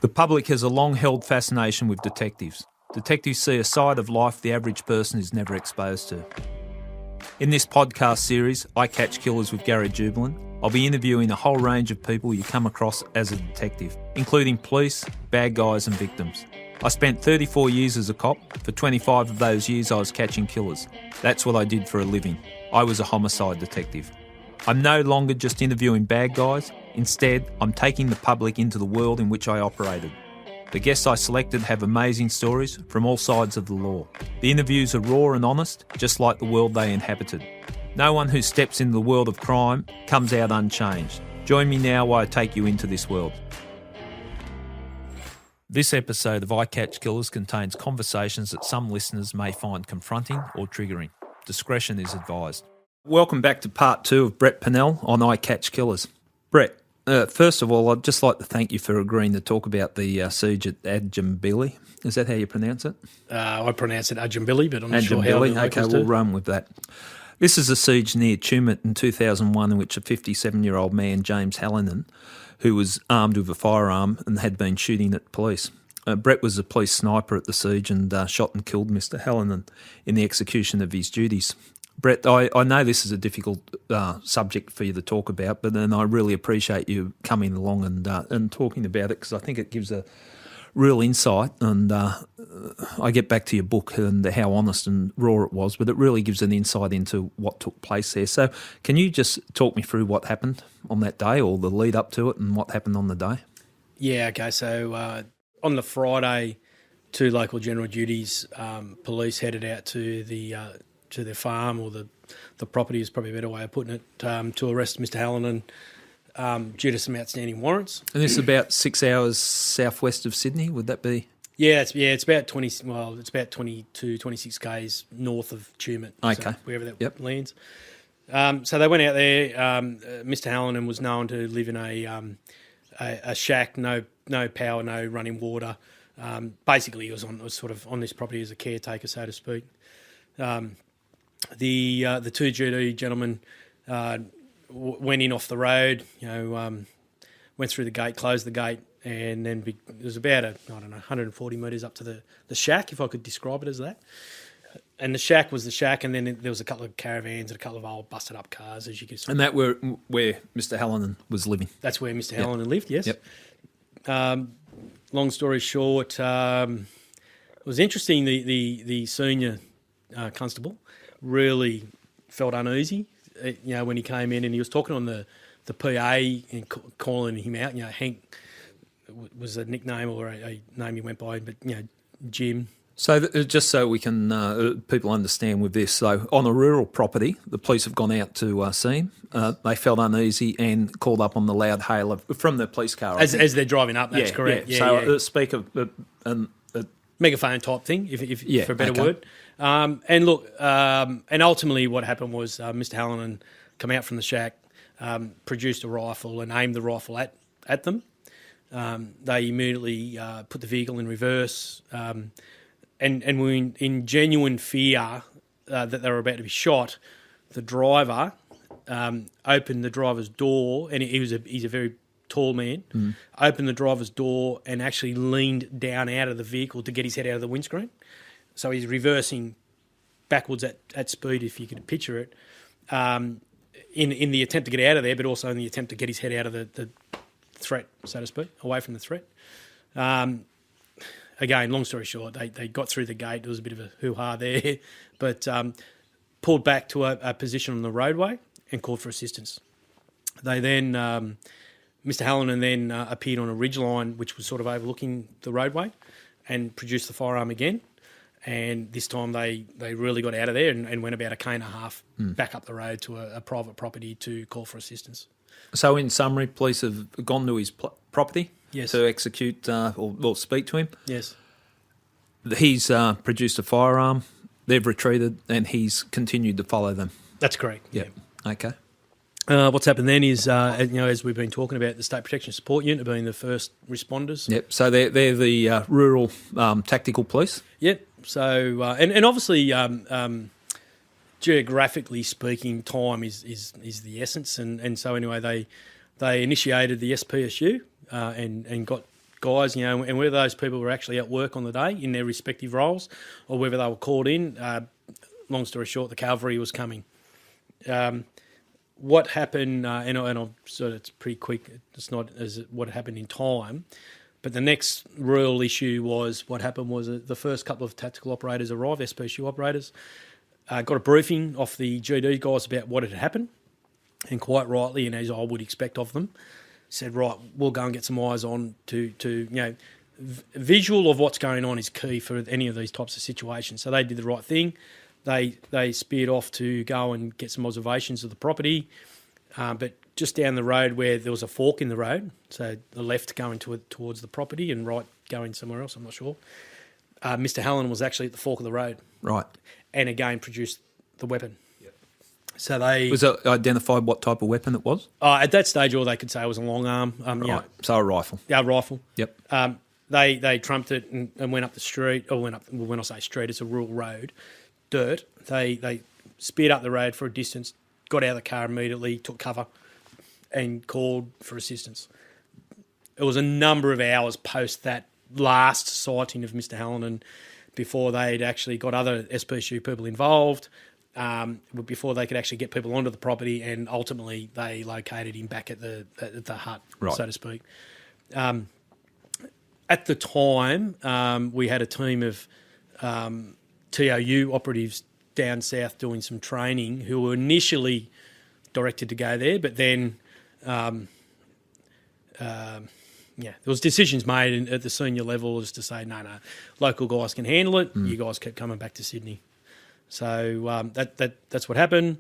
The public has a long-held fascination with detectives. Detectives see a side of life the average person is never exposed to. In this podcast series, I Catch Killers with Gary Jubilant, I'll be interviewing a whole range of people you come across as a detective, including police, bad guys and victims. I spent 34 years as a cop. For 25 of those years I was catching killers. That's what I did for a living. I was a homicide detective. I'm no longer just interviewing bad guys. Instead, I'm taking the public into the world in which I operated. The guests I selected have amazing stories from all sides of the law. The interviews are raw and honest, just like the world they inhabited. No one who steps into the world of crime comes out unchanged. Join me now while I take you into this world. This episode of I Catch Killers contains conversations that some listeners may find confronting or triggering. Discretion is advised. Welcome back to part 2 of Brett Pennell on I Catch Killers. Brett, first of all, I'd just like to thank you for agreeing to talk about the siege at Adjumbili. Is that how you pronounce it? I pronounce it Adjumbili, but I'm not sure how the Okay, we'll run with that. This is a siege near Tumut in 2001 in which a 57-year-old man, James Hallinan, who was armed with a firearm and had been shooting at police. Brett was a police sniper at the siege and shot and killed Mr. Hallinan in the execution of his duties. Brett, I know this is a difficult subject for you to talk about, but then I really appreciate you coming along and talking about it because I think it gives a real insight. And I get back to your book and how honest and raw it was, but it really gives an insight into what took place there. So can you just talk me through what happened on that day or the lead up to it and what happened on the day? Yeah, okay. So on the Friday, 2 local general duties, police headed out to their farm, or the property is probably a better way of putting it, to arrest Mr. Hallinan due to some outstanding warrants. And this is about 6 hours southwest of Sydney, would that be? Yeah, it's about 22, 26 k's north of Tumut, okay. So wherever that lands. So they went out there. Mr. Hallinan was known to live in a shack, no power, no running water. Basically, he was sort of on this property as a caretaker, so to speak. The 2 GD gentlemen went in off the road, went through the gate, closed the gate, and then it was about 140 metres up to the shack, if I could describe it as that. And the shack was the shack, and then there was a couple of caravans and a couple of old busted up cars, as you can see. And that where Mr. Hallinan was living? That's where Mr. Hallinan lived, yes. Yep. Long story short, it was interesting, the senior constable really felt uneasy, when he came in and he was talking on the PA and calling him out. Hank was a nickname or a name he went by, but Jim. So just so we can people understand with this, so on a rural property, the police have gone out to see him. They felt uneasy and called up on the loud hailer from the police car. As they're driving up, that's correct. Yeah. So a speaker, megaphone type thing, if for a better word. And look, and ultimately what happened was Mr. Hallinan come out from the shack, produced a rifle and aimed the rifle at them. They immediately put the vehicle in reverse, and were in genuine fear that they were about to be shot. The driver opened the driver's door, and he's a very tall man, opened the driver's door and actually leaned down out of the vehicle to get his head out of the windscreen. So he's reversing backwards at speed, if you could picture it, in the attempt to get out of there, but also in the attempt to get his head out of the threat, so to speak, away from the threat. Again, long story short, they got through the gate. There was a bit of a hoo-ha there, but pulled back to a position on the roadway and called for assistance. They then... Mr. Hallinan then appeared on a ridgeline which was sort of overlooking the roadway and produced the firearm again. And this time they really got out of there and went about 1.5 k's back up the road to a private property to call for assistance. So in summary, police have gone to his property to execute or speak to him? Yes. He's produced a firearm, they've retreated, and he's continued to follow them? That's correct. Yeah. Okay. What's happened then is, as we've been talking about, the State Protection Support Unit being the first responders. Yep. So they're the rural tactical police. Yep. So and obviously, geographically speaking, time is the essence, and so anyway they initiated the SPSU and got guys, and whether those people were actually at work on the day in their respective roles or whether they were called in. Long story short, the cavalry was coming. What happened, and I'll sort of, it's pretty quick, it's not as what happened in time, but the next real issue was what happened was the first couple of tactical operators arrived, SPSU operators, got a briefing off the GD guys about what had happened, and quite rightly, and as I would expect of them, said, right, we'll go and get some eyes on to visual of what's going on is key for any of these types of situations. So they did the right thing. They speared off to go and get some observations of the property, but just down the road where there was a fork in the road, so the left going towards the property and right going somewhere else, I'm not sure, Mr. Halloran was actually at the fork of the road. Right. And again produced the weapon. Yep. So they... Was it identified what type of weapon it was? At that stage, all they could say was a long arm. Right. So a rifle. Yeah, a rifle. Yep. They trumped it and went up the street, or went up, when I say street, it's a rural road, dirt. They speared up the road for a distance, got out of the car immediately, took cover, and called for assistance. It was a number of hours post that last sighting of Mr. Halloran before they'd actually got other SPSU people involved, before they could actually get people onto the property, and ultimately they located him back at the hut, right, so to speak. At the time, we had a team of TOU operatives down south doing some training who were initially directed to go there, but then there was decisions made at the senior level as to say, no, local guys can handle it. You guys kept coming back to Sydney. So that's what happened.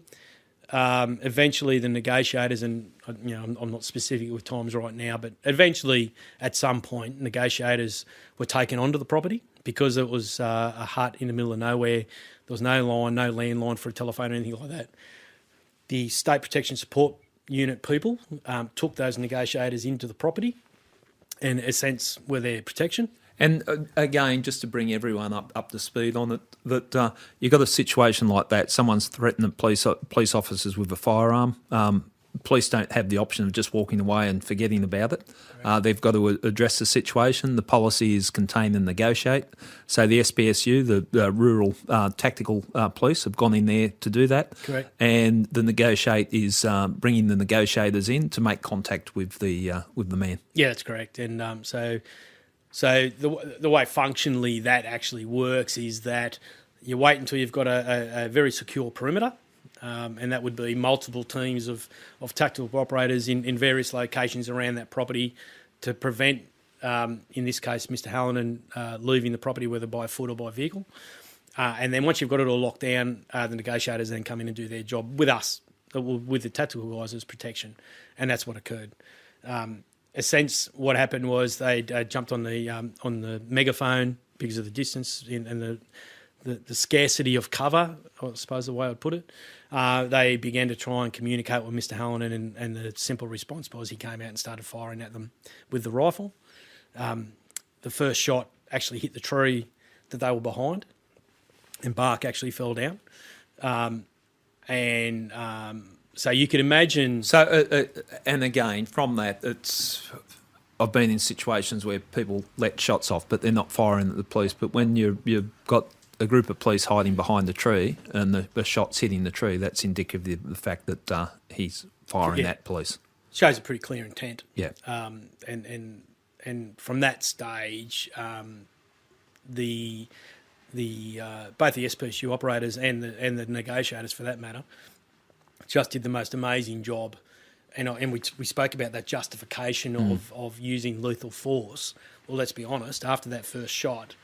Eventually the negotiators, and I'm not specific with times right now, but eventually at some point negotiators were taken onto the property because it was a hut in the middle of nowhere. There was no line, no landline for a telephone or anything like that. The State Protection Support Unit people took those negotiators into the property and, in a sense, were their protection. And again, just to bring everyone up to speed on it, that you've got a situation like that. Someone's threatened police officers with a firearm. Police don't have the option of just walking away and forgetting about it. They've got to address the situation. The policy is contain and negotiate. So the SPSU, the Rural Tactical Police, have gone in there to do that. Correct. And the negotiate is bringing the negotiators in to make contact with the man. Yeah, that's correct. And so the way functionally that actually works is that you wait until you've got a very secure perimeter, and that would be multiple teams of tactical operators in various locations around that property to prevent, in this case, Mr. Halloran leaving the property, whether by foot or by vehicle. And then once you've got it all locked down, the negotiators then come in and do their job with us, with the tactical guys as protection, and that's what occurred. A sense, what happened was they jumped on the megaphone because of the distance and the scarcity of cover, I suppose the way I'd put it. They began to try and communicate with Mr. Halloran, and the simple response was he came out and started firing at them with the rifle. The first shot actually hit the tree that they were behind, and bark actually fell down. So you could imagine... So, and again, from that, I've been in situations where people let shots off, but they're not firing at the police. But when you've got a group of police hiding behind the tree and the shot's hitting the tree, that's indicative of the fact that he's firing at police. Shows a pretty clear intent. Yeah. And from that stage, both the SPSU operators and the negotiators, for that matter, just did the most amazing job, and we spoke about that justification of using lethal force. Well, let's be honest. After that first shot,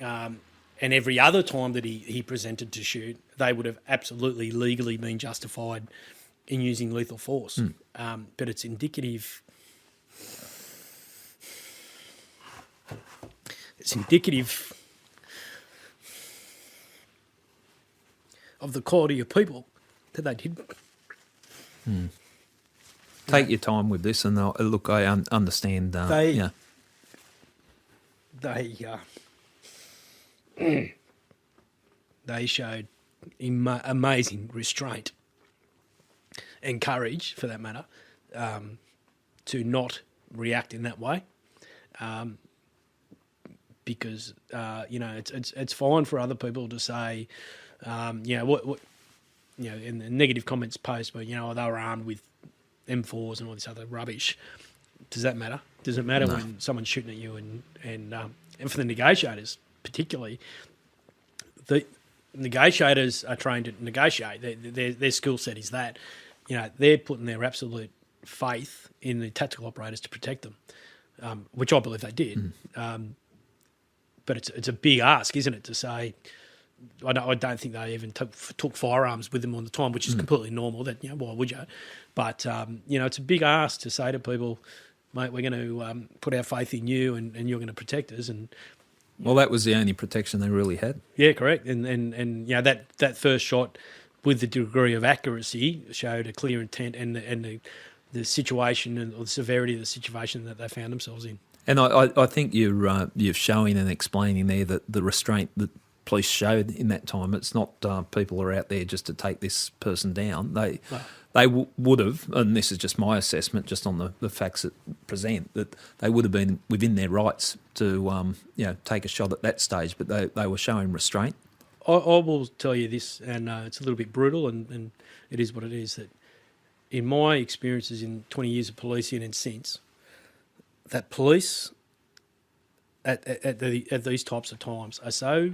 and every other time that he presented to shoot, they would have absolutely legally been justified in using lethal force. But it's indicative. It's indicative of the quality of people that they did. Take your time with this, and look, I understand. They showed amazing restraint and courage, for that matter, to not react in that way. because it's fine for other people to say, what in the negative comments post, but they were armed with M4s and all this other rubbish. Does that matter? Does it matter when someone's shooting at you? And for the negotiators particularly, the negotiators are trained to negotiate. Their skill set is that, they're putting their absolute faith in the tactical operators to protect them, which I believe they did. But it's a big ask, isn't it, to say, I don't think they even took firearms with them all the time, which is completely normal. That why would you? But it's a big ask to say to people, mate, we're going to put our faith in you, and you're going to protect us. And that was the only protection they really had. Yeah, correct. And that first shot, with the degree of accuracy, showed a clear intent and the situation or the severity of the situation that they found themselves in. And I think you're showing and explaining there that the restraint that police showed in that time, it's not people are out there just to take this person down. They would have, and this is just my assessment, just on the facts that present, that they would have been within their rights to take a shot at that stage, but they were showing restraint. I will tell you this, and it's a little bit brutal, and it is what it is, that in my experiences in 20 years of policing and since, that police at these types of times are so,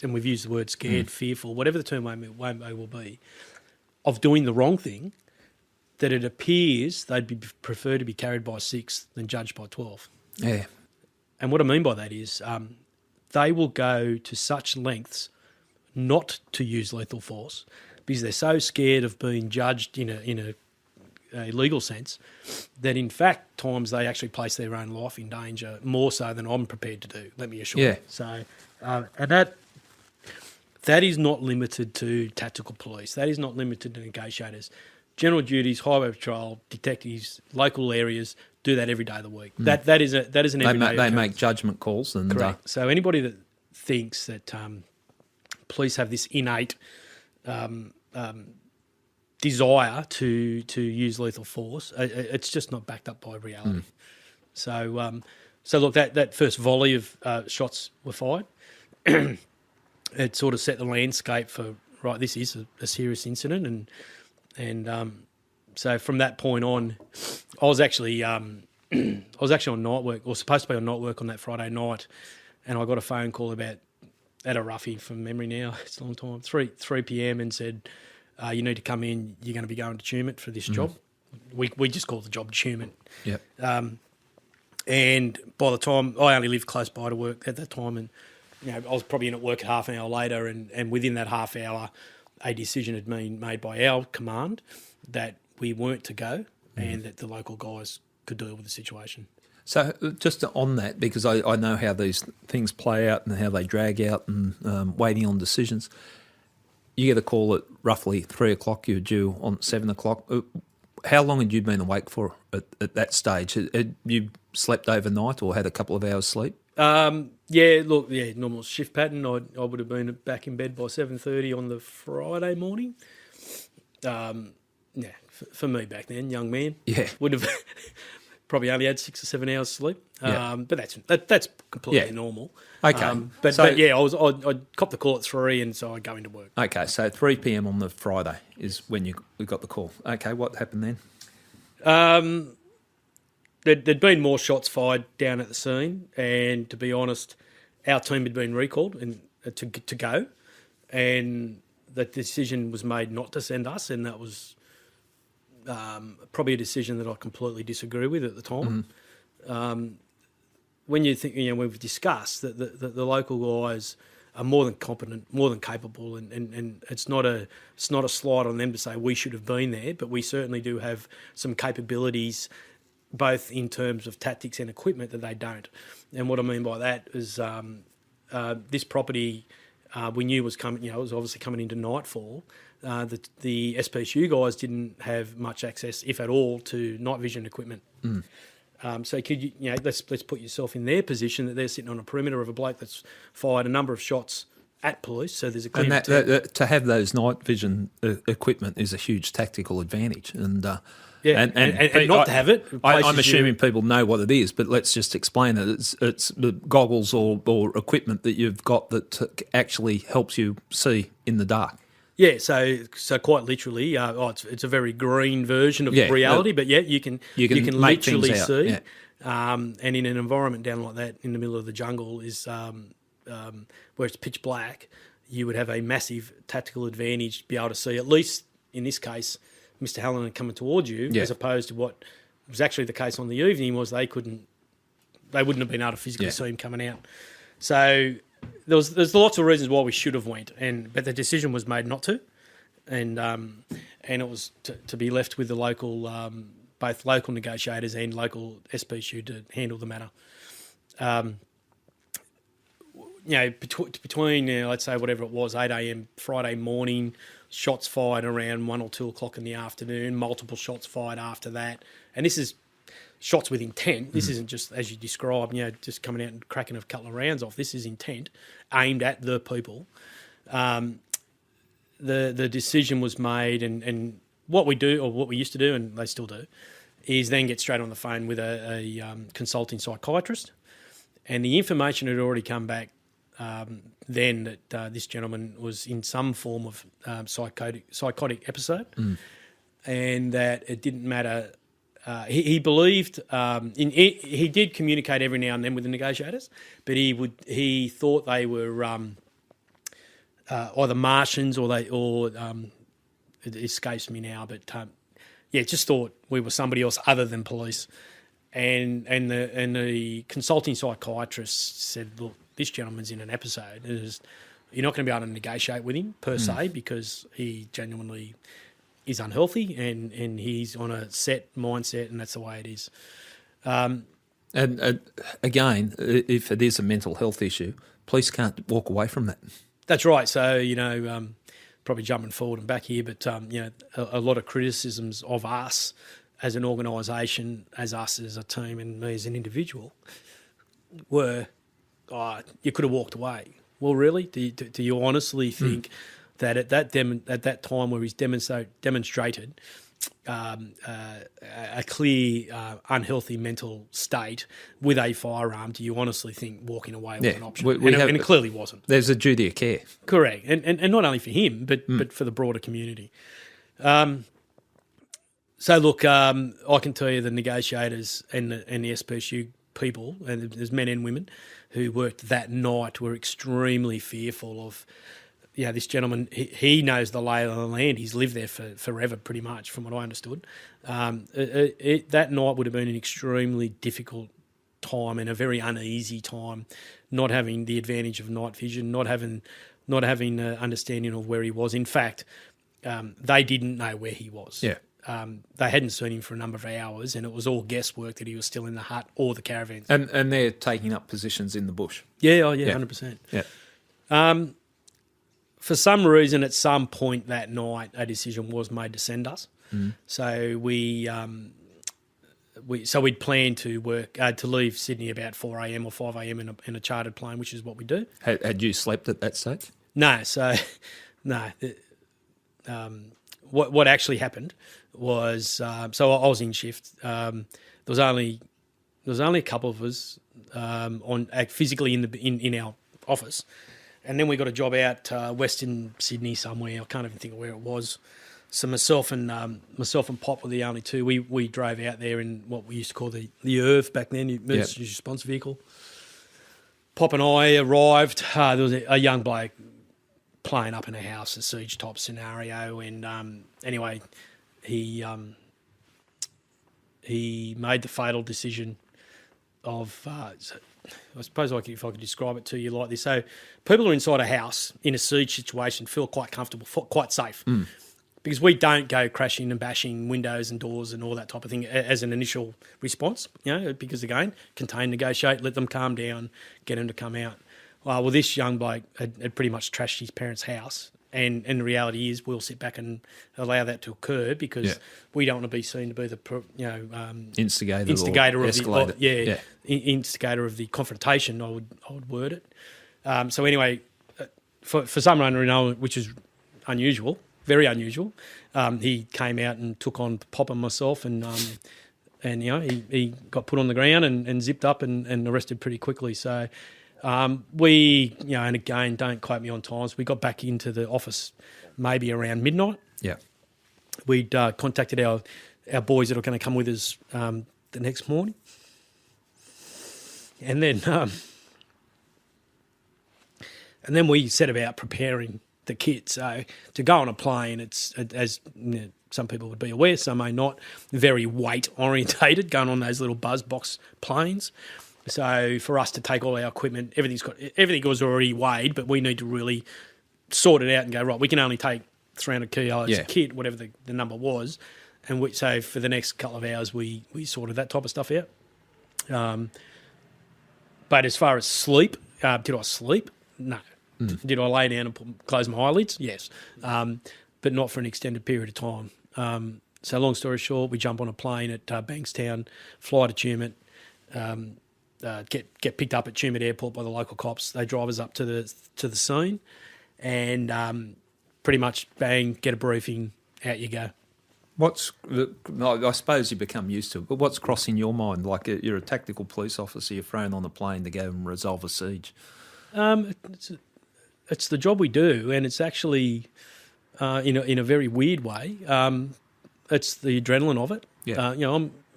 and we've used the word scared, fearful, whatever the term may will be, of doing the wrong thing, that it appears they'd prefer to be carried by 6 than judged by 12. Yeah. And what I mean by that is they will go to such lengths not to use lethal force because they're so scared of being judged in a legal sense that, in fact, times they actually place their own life in danger more so than I'm prepared to do, let me assure you. So, and that is not limited to tactical police. That is not limited to negotiators. General duties, highway patrol, detectives, local areas do that every day of the week. That is an everyday. They make judgment calls. And correct. So anybody that thinks that police have this innate desire to use lethal force, it's just not backed up by reality. So look, that first volley of shots were fired. It sort of set the landscape for, right, this is a serious incident, and so from that point on, I was actually on night work, or supposed to be on night work on that Friday night, and I got a phone call about, at a roughie from memory now, it's a long time, 3 p.m, and said, you need to come in, you're going to be going to Tumut for this job. We just call the job Tumut. Yep. And by the time, I only lived close by to work at that time, and I was probably in at work half an hour later, and within that half hour, a decision had been made by our command that we weren't to go and that the local guys could deal with the situation. So just on that, because I know how these things play out and how they drag out and waiting on decisions, you get a call at roughly 3 o'clock, you're due on 7 o'clock. How long had you been awake for at that stage? Had you slept overnight or had a couple of hours sleep? Normal shift pattern. I would have been back in bed by 7:30 on the Friday morning. For me back then, young man, would have probably only had 6 or 7 hours sleep. But that's completely normal. Okay, I copped the call at 3, and so I go into work. Okay, so 3 p.m. on the Friday is when you got the call. Okay, what happened then? There'd been more shots fired down at the scene, and to be honest, our team had been recalled and to go, and the decision was made not to send us, and that was probably a decision that I completely disagree with at the time. When you think, we've discussed that the local guys are more than competent, more than capable, and it's not a slight on them to say we should have been there, but we certainly do have some capabilities, both in terms of tactics and equipment, that they don't. And what I mean by that is this property we knew was coming. It was obviously coming into nightfall. The SPSU guys didn't have much access, if at all, to night vision equipment. So could you, let's put yourself in their position, that they're sitting on a perimeter of a bloke that's fired a number of shots at police. So there's a clear... And to have those night vision equipment is a huge tactical advantage. And Yeah, and not to have it. I'm assuming people know what it is, but let's just explain it. It's the goggles or equipment that you've got that actually helps you see in the dark. Yeah, so quite literally, it's a very green version of reality, but you can literally see. Yeah. And in an environment down like that, in the middle of the jungle, is where it's pitch black, you would have a massive tactical advantage to be able to see, at least in this case, Mr. Hallinan coming towards you, as opposed to what was actually the case on the evening was they wouldn't have been able to physically see him coming out. So there's lots of reasons why we should have went, but the decision was made not to, and it was to be left with the local, both local negotiators and local SPSU to handle the matter. Between let's say whatever it was, 8 a.m. Friday morning, shots fired around 1 or 2 o'clock in the afternoon, multiple shots fired after that. And this is shots with intent. This isn't just, as you described, just coming out and cracking a couple of rounds off. This is intent aimed at the people. The decision was made, and what we do, or what we used to do, and they still do, is then get straight on the phone with a consulting psychiatrist. And the information had already come back then that this gentleman was in some form of psychotic episode, and that it didn't matter. He believed he did communicate every now and then with the negotiators, but he thought they were either Martians or it escapes me now, but just thought we were somebody else other than police. And the consulting psychiatrist said, look, this gentleman's in an episode. You're not going to be able to negotiate with him per se, because he genuinely is unhealthy and he's on a set mindset, and that's the way it is. And again, if it is a mental health issue, police can't walk away from that. That's right. So, probably jumping forward and back here, but, a lot of criticisms of us as an organisation, as us as a team, and me as an individual, were, you could have walked away. Well, really? Do you honestly think that at that time where he's demonstrated a clear unhealthy mental state with a firearm, do you honestly think walking away was an option? And it clearly wasn't. There's a duty of care. Correct. And not only for him, but for the broader community. So, look, I can tell you the negotiators and the SPSU people, and there's men and women who worked that night, were extremely fearful of, this gentleman. He knows the lay of the land. He's lived there for forever, pretty much, from what I understood. That night would have been an extremely difficult time and a very uneasy time, not having the advantage of night vision, not having understanding of where he was. In fact, they didn't know where he was. Yeah. They hadn't seen him for a number of hours, and it was all guesswork that he was still in the hut or the caravans. And they're taking up positions in the bush. Yeah, 100%. Yeah. For some reason, at some point that night, a decision was made to send us. So we'd planned to work to leave Sydney about 4 a.m. or 5 a.m. in a chartered plane, which is what we do. Had you slept at that stage? No. So no. What actually happened was, so I was in shift. There was only a couple of us on physically in our office, and then we got a job out Western Sydney somewhere. I can't even think of where it was. So myself and Pop were the only two. We drove out there in what we used to call the ERV back then, emergency response vehicle. Pop and I arrived. There was a young bloke playing up in a house, a siege type scenario, and anyway, he made the fatal decision of. I suppose if I could describe it to you like this: so people are inside a house in a siege situation, feel quite comfortable, quite safe, because we don't go crashing and bashing windows and doors and all that type of thing as an initial response, because again, contain, negotiate, let them calm down, get them to come out. Well, this young bloke had pretty much trashed his parents' house, and the reality is we'll sit back and allow that to occur because we don't want to be seen to be the instigator of instigator of the confrontation. I would word it. So anyway, for some unknown, which is unusual, very unusual. He came out and took on Pop and myself, and he got put on the ground and zipped up and arrested pretty quickly. So we, and again, don't quote me on times, we got back into the office maybe around midnight. Yeah. We'd contacted our boys that were going to come with us the next morning. And then we set about preparing the kit. So to go on a plane, it's, as some people would be aware, some may not, very weight orientated, going on those little buzz box planes. So for us to take all our equipment, everything was already weighed, but we need to really sort it out and go, right, we can only take 300 kilos of kit, whatever the number was. And so for the next couple of hours, we sorted that type of stuff out. But as far as sleep, did I sleep? No. Did I lay down and close my eyelids? Yes. But not for an extended period of time. So long story short, we jump on a plane at Bankstown, fly to Tumut, get picked up at Tumut Airport by the local cops. They drive us up to the scene, and pretty much bang, get a briefing, out you go. I suppose you become used to it, but what's crossing your mind? Like you're a tactical police officer, you're thrown on the plane to go and resolve a siege. It's the job we do, and it's actually, in a very weird way, it's the adrenaline of it. Yeah.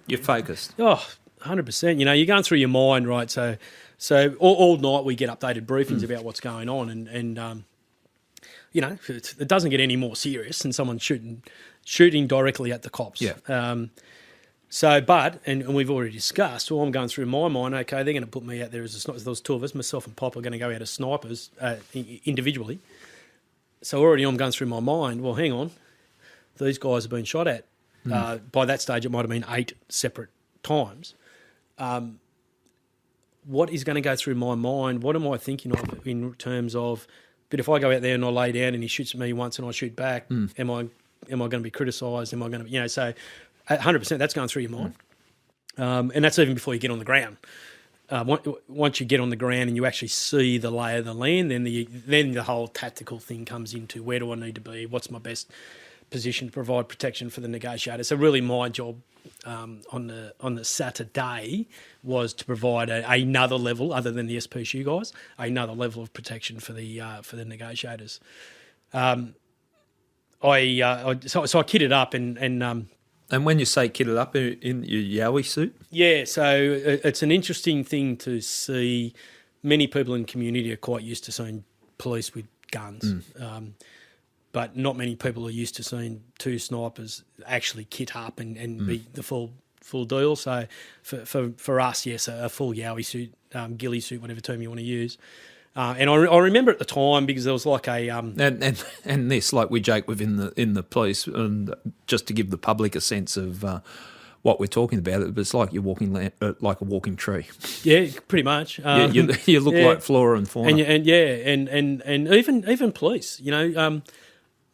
You're focused. 100%. You're going through your mind, right? So all night we get updated briefings about what's going on, and it doesn't get any more serious than someone shooting directly at the cops. Yeah. And we've already discussed, I'm going through my mind, okay, they're going to put me out there as a sniper. There was two of us, myself and Pop, are going to go out as snipers individually. So already I'm going through my mind, well, hang on, these guys have been shot at. By that stage, it might have been 8 separate times. What is going to go through my mind? What am I thinking of in terms of, but if I go out there and I lay down and he shoots at me once and I shoot back, am I going to be criticised? Am I going to, so 100% that's going through your mind. And that's even before you get on the ground. Once you get on the ground and you actually see the lay of the land, then the whole tactical thing comes into, where do I need to be? What's my best position to provide protection for the negotiator? So really my job on the Saturday was to provide another level, other than the SPSU guys, another level of protection for the negotiators. So I kitted up and when you say kitted up, in your Yowie suit? Yeah, so it's an interesting thing to see. Many people in the community are quite used to seeing police with guns, but not many people are used to seeing 2 snipers actually kit up and be the full deal. So for us, yes, a full Yowie suit, ghillie suit, whatever term you want to use. And I remember at the time, because there was like a and this, like we joke with in the police, and just to give the public a sense of what we're talking about, it's like you're walking like a walking tree. Yeah, pretty much. You look like flora and fauna, and even police.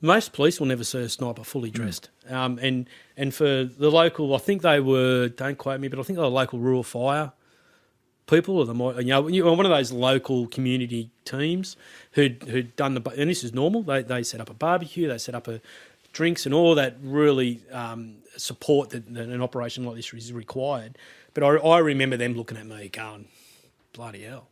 Most police will never see a sniper fully dressed. And for the local, I think they were, don't quote me, but I think they were local rural fire people, or one of those local community teams who'd done and this is normal. They set up a barbecue, they set up drinks and all that, really support that an operation like this is required. But I remember them looking at me going, bloody hell,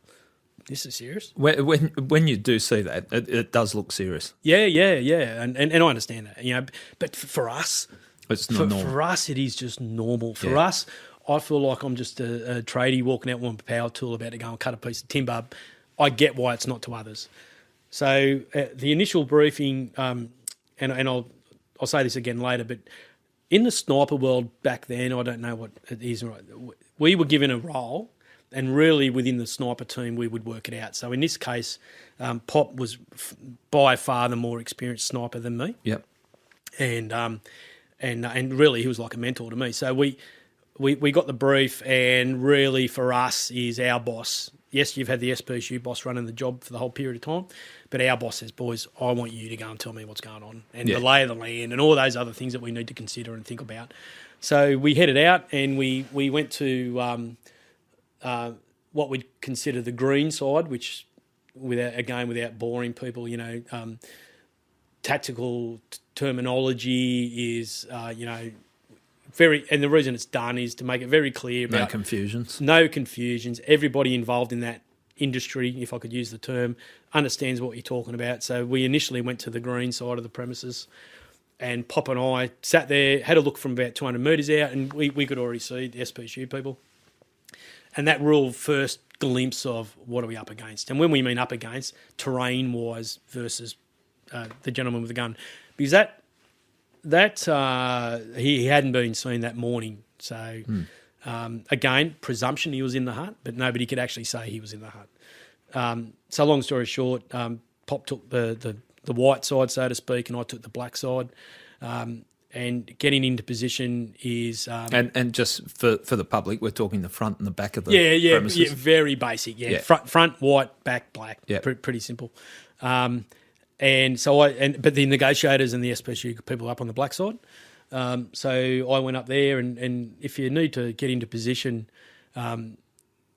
this is serious. When you do see that, it does look serious. Yeah, and I understand that. But for us, it's not normal. For us, it is just normal. For us, I feel like I'm just a tradie walking out with a power tool about to go and cut a piece of timber. I get why it's not to others. So the initial briefing, and I'll say this again later, but in the sniper world back then, I don't know what it is. We were given a role, and really within the sniper team, we would work it out. So in this case, Pop was by far the more experienced sniper than me. Yep. And really, he was like a mentor to me. So we got the brief, and really for us is our boss. Yes, you've had the SPSU boss running the job for the whole period of time, but our boss says, boys, I want you to go and tell me what's going on, and the lay of the land and all those other things that we need to consider and think about. So we headed out, and we went to what we'd consider the green side, which, without boring people, tactical terminology is, very, and the reason it's done is to make it very clear about no confusions. Everybody involved in that industry, if I could use the term, understands what you're talking about. So we initially went to the green side of the premises, and Pop and I sat there, had a look from about 200 metres out, and we could already see the SPSU people. And that real first glimpse of what are we up against. And when we mean up against, terrain-wise versus the gentleman with the gun. Because he hadn't been seen that morning. So, again, presumption he was in the hut, but nobody could actually say he was in the hut. So long story short, Pop took the white side, so to speak, and I took the black side. And getting into position is... And just for the public, we're talking the front and the back of the premises. Yeah, very basic. Yeah. Front white, back black. Yeah. Pretty simple. And so but the negotiators and the SPSU people up on the black side. So I went up there, and if you need to get into position,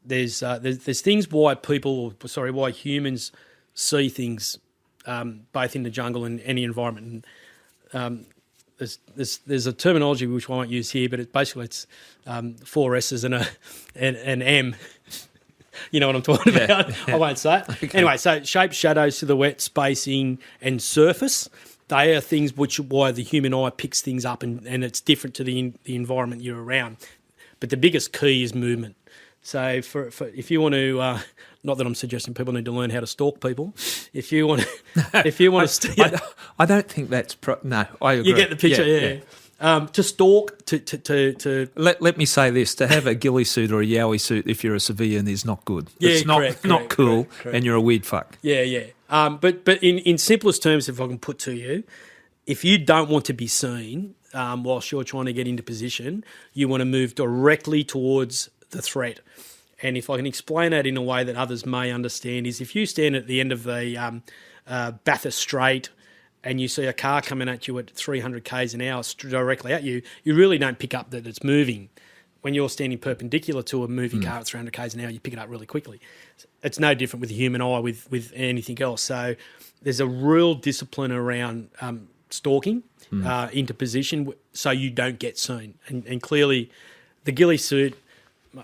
there's things why humans see things, both in the jungle and any environment. And, there's a terminology which I won't use here, but it's 4 S's and an M. You know what I'm talking about. Yeah. I won't say it. Okay. Anyway, so shape, shadow, silhouette, spacing, and surface. They are things why the human eye picks things up, and it's different to the environment you're around. But the biggest key is movement. So for if you want to, not that I'm suggesting people need to learn how to stalk people. If you want to, I don't think that's no. I agree. You get the picture, yeah. To stalk, to let me say this: to have a ghillie suit or a yowie suit if you're a civilian is not good. Yeah, it's not cool, correct. And you're a weird fuck. Yeah. But in simplest terms, if I can put to you, if you don't want to be seen whilst you're trying to get into position, you want to move directly towards the threat. And if I can explain that in a way that others may understand, is if you stand at the end of the Bathurst Strait and you see a car coming at you at 300 k's an hour directly at you, you really don't pick up that it's moving. When you're standing perpendicular to a moving car at 300 k's an hour, you pick it up really quickly. It's no different with the human eye with anything else. So there's a real discipline around stalking into position so you don't get seen. And clearly the ghillie suit,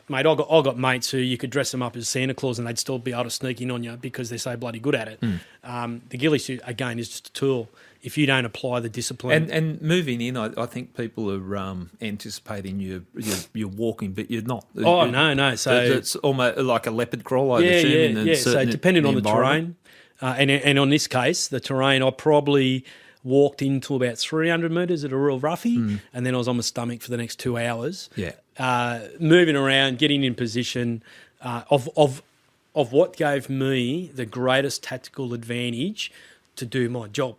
mate, I got mates who you could dress them up as Santa Claus and they'd still be able to sneak in on you because they're so bloody good at it. The ghillie suit, again, is just a tool. If you don't apply the discipline... And moving in, I think people are anticipating you're walking, but you're not. Oh, no. So it's almost like a leopard crawl, I assume. Yeah. So depending on the terrain, and on this case, the terrain, I probably walked into about 300 metres at a real roughie, and then I was on my stomach for the next 2 hours. Yeah. Moving around, getting in position of what gave me the greatest tactical advantage to do my job,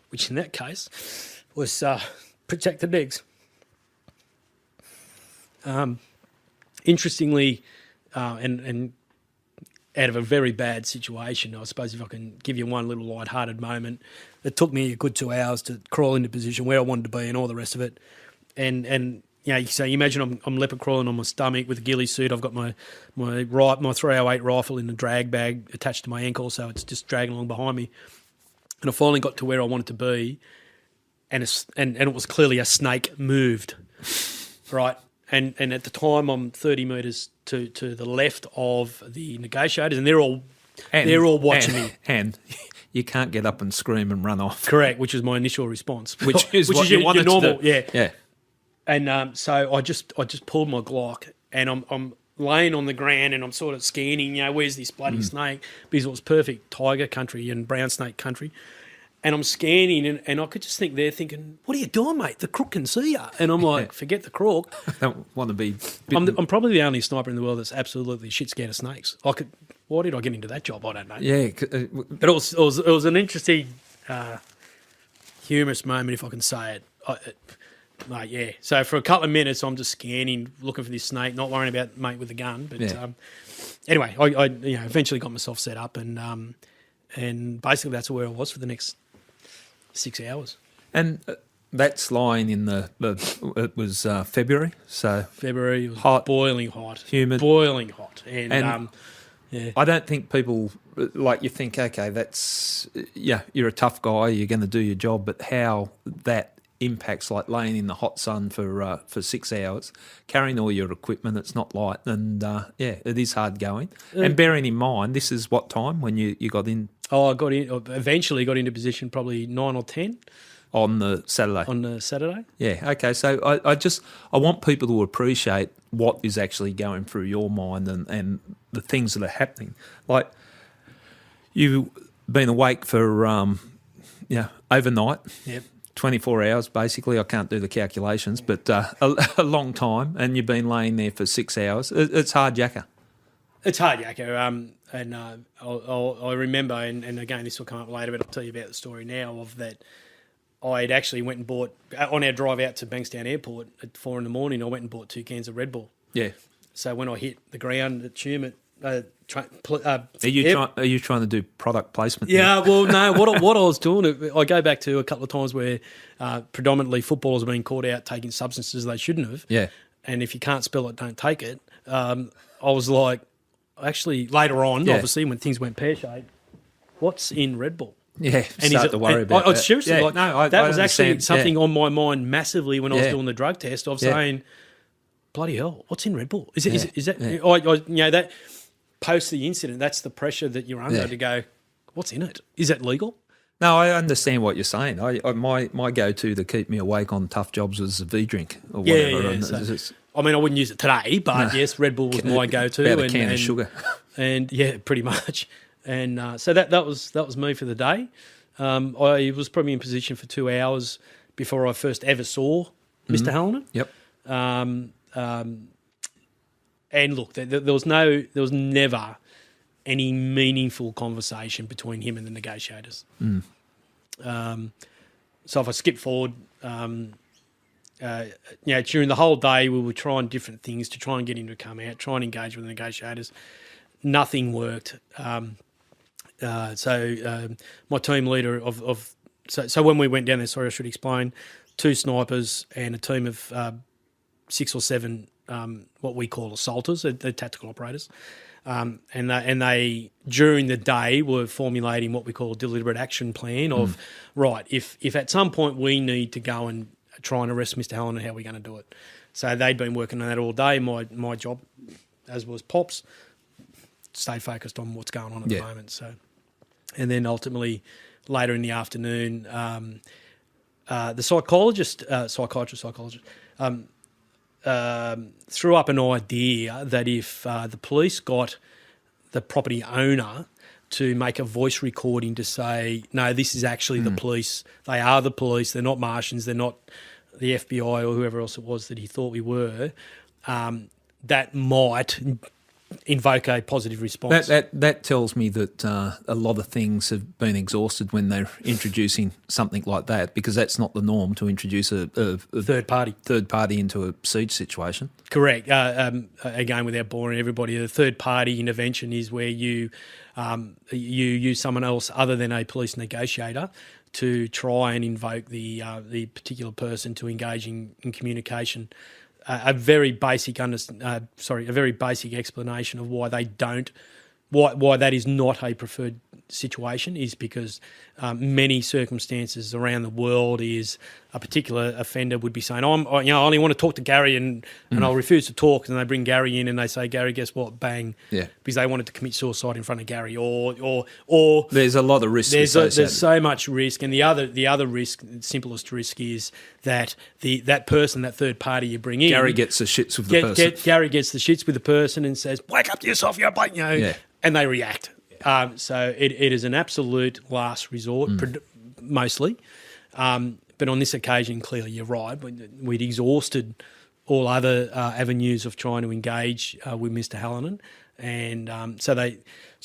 which in that case was protect the digs. Interestingly, and out of a very bad situation, I suppose if I can give you one little light-hearted moment, it took me a good 2 hours to crawl into position where I wanted to be and all the rest of it. And so you imagine I'm leopard crawling on my stomach with a ghillie suit. I've got my 308 rifle in the drag bag attached to my ankle, so it's just dragging along behind me. And I finally got to where I wanted to be, and it was clearly a snake moved, right? And at the time I'm 30 metres to the left of the negotiators, and they're all watching me. And you can't get up and scream and run off. Correct, which is my initial response. Which is what you wanted normal, to do. Yeah. And so I just pulled my Glock, and I'm laying on the ground and I'm sort of scanning, where's this bloody snake? Because it was perfect tiger country and brown snake country. And I'm scanning and I could just think they're thinking, what are you doing, mate? The crook can see you. And I'm like, forget the crook. I don't want to be... I'm probably the only sniper in the world that's absolutely shit scared of snakes. Why did I get into that job? I don't know. Yeah. But it was an interesting, humorous moment, if I can say it. Mate, yeah. So for a couple of minutes, I'm just scanning, looking for this snake, not worrying about mate with a gun. But anyway, I eventually got myself set up, and basically that's where I was for the next 6 hours. And that's lying in it was February, so February, it was hot, boiling hot, humid, boiling hot, and I don't think people like you think. Okay, that's it's you're a tough guy. You're going to do your job, but how that impacts, like laying in the hot sun for 6 hours, carrying all your equipment, it's not light, and it is hard going. And bearing in mind, this is what time when you got in? Oh, eventually got into position probably 9 or 10. On the Saturday. On the Saturday. Yeah, okay. So I want people to appreciate what is actually going through your mind and the things that are happening. Like, you've been awake for overnight. Yep. 24 hours, basically. I can't do the calculations, but a long time, and you've been laying there for 6 hours. It's hard yakka. It's hard yakka, and I remember, and again, this will come up later, but I'll tell you about the story now of that. I'd actually went and bought, on our drive out to Bankstown Airport at 4 a.m, I went and bought 2 cans of Red Bull. Yeah. So when I hit the ground at Tumut, are you trying to do product placement? Yeah, well, no. What I was doing, I go back to a couple of times where predominantly footballers have been caught out taking substances they shouldn't have. Yeah. And if you can't spell it, don't take it. I was like, actually, later on, obviously, when things went pear-shaped, what's in Red Bull? Yeah, start to worry about it. Seriously, that was actually something on my mind massively when I was doing the drug test of saying, bloody hell, what's in Red Bull? Is that that post the incident, that's the pressure that you're under to go, what's in it? Is that legal? No, I understand what you're saying. My go-to to keep me awake on tough jobs was a V-drink or whatever. Yeah. I mean, I wouldn't use it today, but yes, Red Bull was my go-to. About a can of sugar. And yeah, pretty much. And so that was me for the day. I was probably in position for 2 hours before I first ever saw Mr. Hallinan. Yep. And look, there was never any meaningful conversation between him and the negotiators. So if I skip forward, during the whole day we were trying different things to try and get him to come out, try and engage with the negotiators. Nothing worked. So my team leader so when we went down there, sorry, I should explain, 2 snipers and a team of 6 or 7 what we call assaulters, they're tactical operators, and they during the day were formulating what we call a deliberate action plan of right, if at some point we need to go and try and arrest Mr. Hallinan, how are we going to do it? So they'd been working on that all day. My job, as was Pop's, stay focused on what's going on at the moment. So, and then ultimately later in the afternoon, the psychiatrist threw up an idea that if the police got the property owner to make a voice recording to say, no, this is actually the police. They are the police. They're not Martians. They're not the FBI or whoever else it was that he thought we were. That might invoke a positive response. That tells me that a lot of things have been exhausted when they're introducing something like that, because that's not the norm to introduce a third party into a siege situation. Correct. Again, without boring everybody, a third party intervention is where you use someone else other than a police negotiator to try and invoke the particular person to engage in communication. A very basic explanation of why that is not a preferred situation is because many circumstances around the world is a particular offender would be saying, I only want to talk to Gary and I'll refuse to talk, and they bring Gary in and they say, Gary, guess what? Bang. Yeah. Because they wanted to commit suicide in front of Gary or there's a lot of risk associated. There's so much risk, and the other risk, the simplest risk is that that person, that third party you bring in, Gary gets the shits with the person. Gary gets the shits with the person and says, wake up to yourself, you're black, and they react. So it is an absolute last resort, mostly. But on this occasion, clearly you're right. We'd exhausted all other avenues of trying to engage with Mr. Hallinan. And so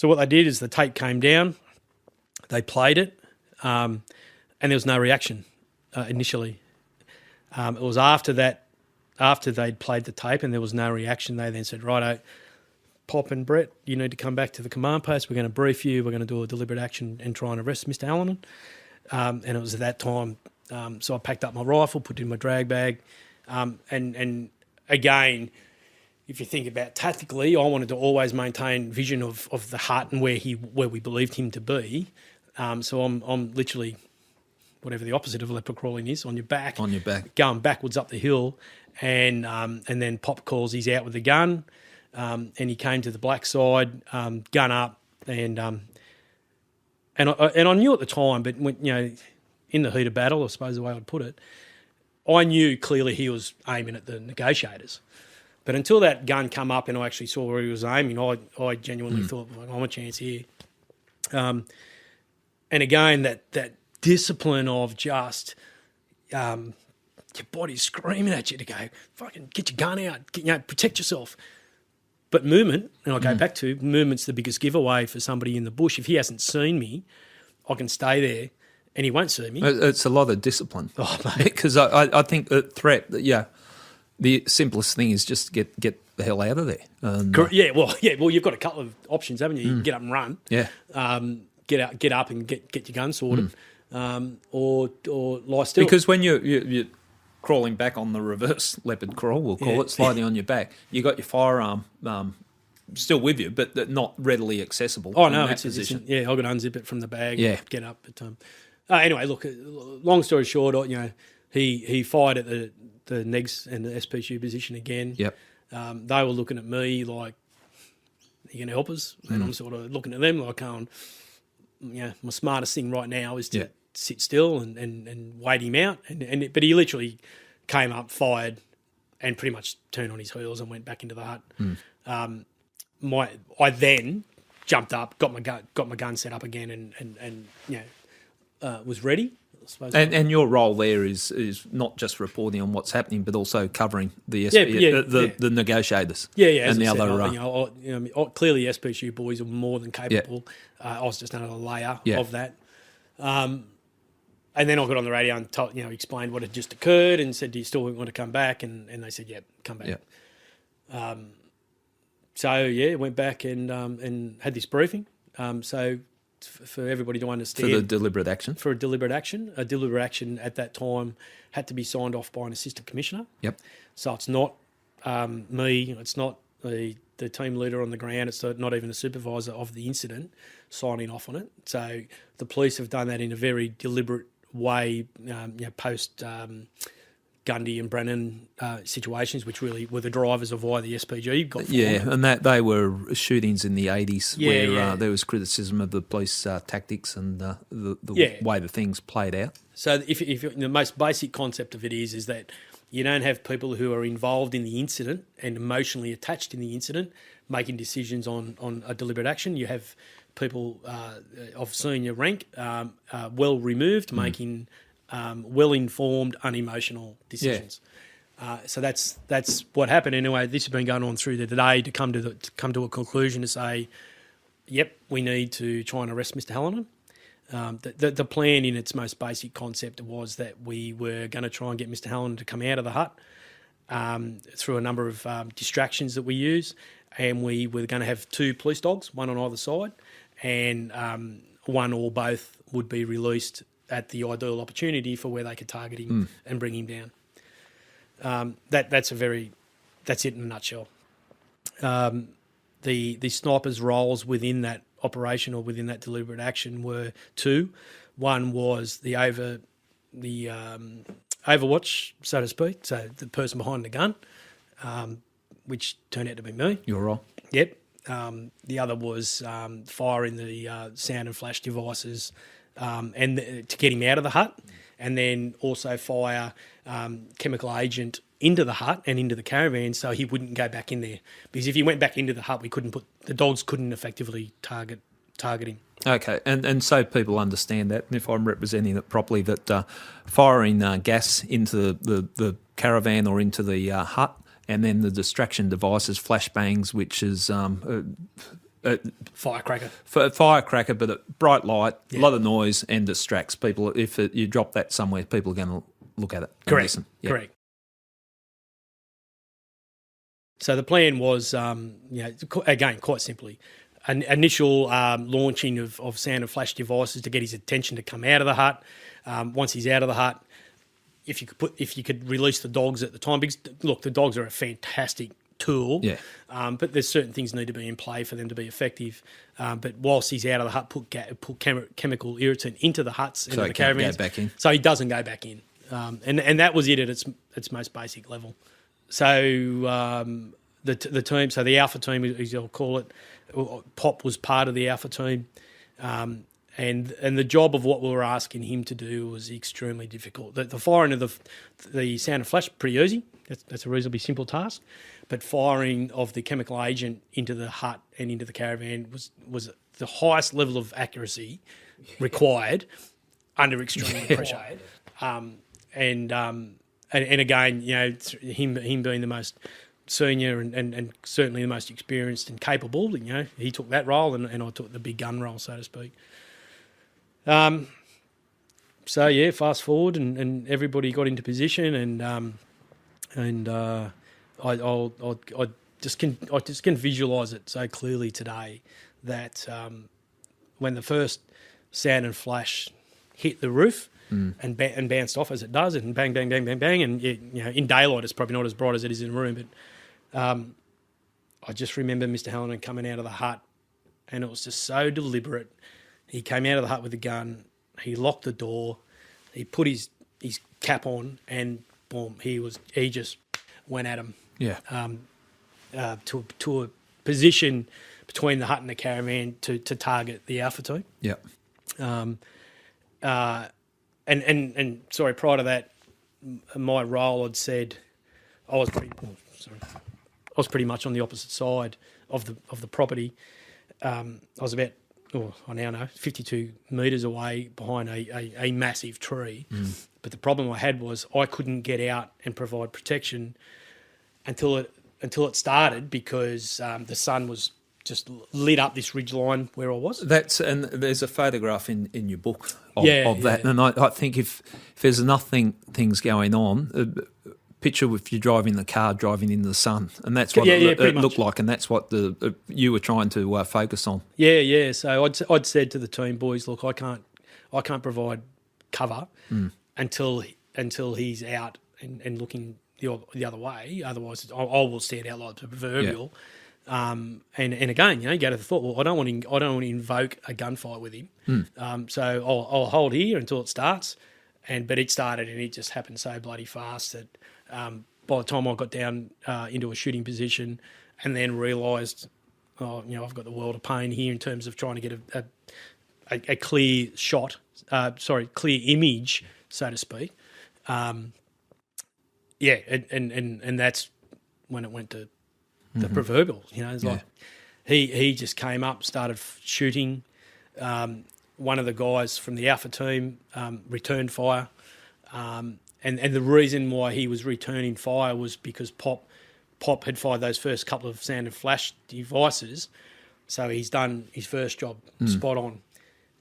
what they did is the tape came down, they played it, and there was no reaction initially. It was after they'd played the tape and there was no reaction, they then said, righto, Pop and Brett, you need to come back to the command post. We're going to brief you. We're going to do a deliberate action and try and arrest Mr. Hallinan. And it was at that time, so I packed up my rifle, put it in my drag bag. And again, if you think about tactically, I wanted to always maintain vision of the hut and where we believed him to be. So I'm literally whatever the opposite of leopard crawling is, on your back. On your back. Going backwards up the hill, and then Pop calls he's out with the gun, and he came to the black side, gun up, and I knew at the time, but when, in the heat of battle, I suppose the way I'd put it, I knew clearly he was aiming at the negotiators. But until that gun come up and I actually saw where he was aiming, I genuinely thought, well, I'm a chance here. And again, that discipline of just your body's screaming at you to go, fucking get your gun out, protect yourself. But movement, and I go back to, movement's the biggest giveaway for somebody in the bush. If he hasn't seen me, I can stay there and he won't see me. It's a lot of discipline. Oh, mate. Because I think the threat, the simplest thing is just get the hell out of there. And, well, you've got a couple of options, haven't you? You can get up and run. Yeah. Get up and get your gun sorted, or lie still. Because when you're crawling back on the reverse leopard crawl, we'll call it, sliding on your back, you got your firearm still with you, but not readily accessible. Oh no, it's position. I've got to unzip it from the bag. Yeah. Get up. But anyway, look. Long story short, he fired at the negs and the SPSU position again. Yep. They were looking at me like, "Are you going to help us?" And I'm sort of looking at them like, my smartest thing right now is to sit still and wait him out. But he literally came up, fired, and pretty much turned on his heels and went back into the hut. I then jumped up, got my gun set up again, and was ready. I suppose. And your role there is not just reporting on what's happening, but also covering the the negotiators. And the other. Clearly, SPSU boys are more than capable. I was just another layer of that. And then I got on the radio and told, explained what had just occurred and said, "Do you still want to come back?" And they said, "Yeah, come back." Yep. Went back and had this briefing. For everybody to understand. For the deliberate action? For a deliberate action. A deliberate action at that time had to be signed off by an assistant commissioner. Yep. So it's not me, it's not the team leader on the ground, it's not even the supervisor of the incident signing off on it. So the police have done that in a very deliberate way, post Gundy and Brennan situations, which really were the drivers of why the SPG got formed. Yeah, and that they were shootings in the 80s where there was criticism of the police tactics and the way the things played out. So if the most basic concept of it is that you don't have people who are involved in the incident and emotionally attached in the incident making decisions on a deliberate action. You have people of senior rank, well removed, making well-informed, unemotional decisions. So that's what happened. Anyway, this has been going on through the day to come to a conclusion to say, yep, we need to try and arrest Mr. Hallinan. The plan in its most basic concept was that we were going to try and get Mr. Hallinan to come out of the hut through a number of distractions that we use, and we were going to have 2 police dogs, one on either side, and one or both would be released at the ideal opportunity for where they could target him and bring him down. That's it in a nutshell. The snipers' roles within that operation or within that deliberate action were 2. One was the overwatch, so to speak, so the person behind the gun, which turned out to be me. Your role? Yep. The other was firing the sound and flash devices and to get him out of the hut, and then also fire chemical agent into the hut and into the caravan so he wouldn't go back in there. Because if he went back into the hut, the dogs couldn't effectively target him. Okay, and so people understand that, and if I'm representing it properly, that firing gas into the caravan or into the hut, and then the distraction devices, flashbangs, which is Firecracker. Firecracker, but a bright light, a lot of noise, and distracts people. If you drop that somewhere, people are going to look at it. Correct. Listen. Yep. Correct. So the plan was, again, quite simply, an initial launching of sound and flash devices to get his attention to come out of the hut. Once he's out of the hut, if you could release the dogs at the time, because look, the dogs are a fantastic tool. Yeah. But there's certain things need to be in play for them to be effective. But whilst he's out of the hut, put chemical irritant into the huts, into the caravans. Go back in. So he doesn't go back in. And that was it at its most basic level. So the team, so the Alpha team, as you'll call it, Pop was part of the Alpha team. And the job of what we were asking him to do was extremely difficult. The firing of the sound and flash, pretty easy. That's a reasonably simple task. But firing of the chemical agent into the hut and into the caravan was the highest level of accuracy required under extreme pressure. And again, him being the most senior and certainly the most experienced and capable, he took that role and I took the big gun role, so to speak. So yeah, fast forward and everybody got into position and I just can visualise it so clearly today that when the first sound and flash hit the roof and bounced off as it does, and bang, bang, bang, bang, bang, and in daylight it's probably not as bright as it is in a room, but I just remember Mr. Hallinan coming out of the hut, and it was just so deliberate. He came out of the hut with a gun. He locked the door. He put his cap on, and boom, he just went at him. Yeah. To a position between the hut and the caravan to target the Alpha team. Yeah. And sorry, prior to that, my role, I'd said I was pretty much on the opposite side of the property. I was about, I now know, 52 metres away behind a massive tree. But the problem I had was I couldn't get out and provide protection until it started, because the sun was just lit up this ridge line where I was. And there's a photograph in your book of that. And I think if there's enough things going on, picture if you're driving the car, driving in the sun, and that's what it looked like, and that's what you were trying to focus on. Yeah. So I'd said to the team, boys, look, I can't provide cover until he's out and looking the other way. Otherwise, I will stand out like the proverbial. Yeah. And again, you go to the thought, well, I don't want to invoke a gunfight with him. So I'll hold here until it starts. But it started, and it just happened so bloody fast that by the time I got down into a shooting position, and then realised, I've got the world of pain here in terms of trying to get a clear shot, clear image, so to speak. And that's when it went to the proverbial. It's like he just came up, started shooting. One of the guys from the Alpha team returned fire. And the reason why he was returning fire was because Pop had fired those first couple of sound and flash devices. So he's done his first job spot on.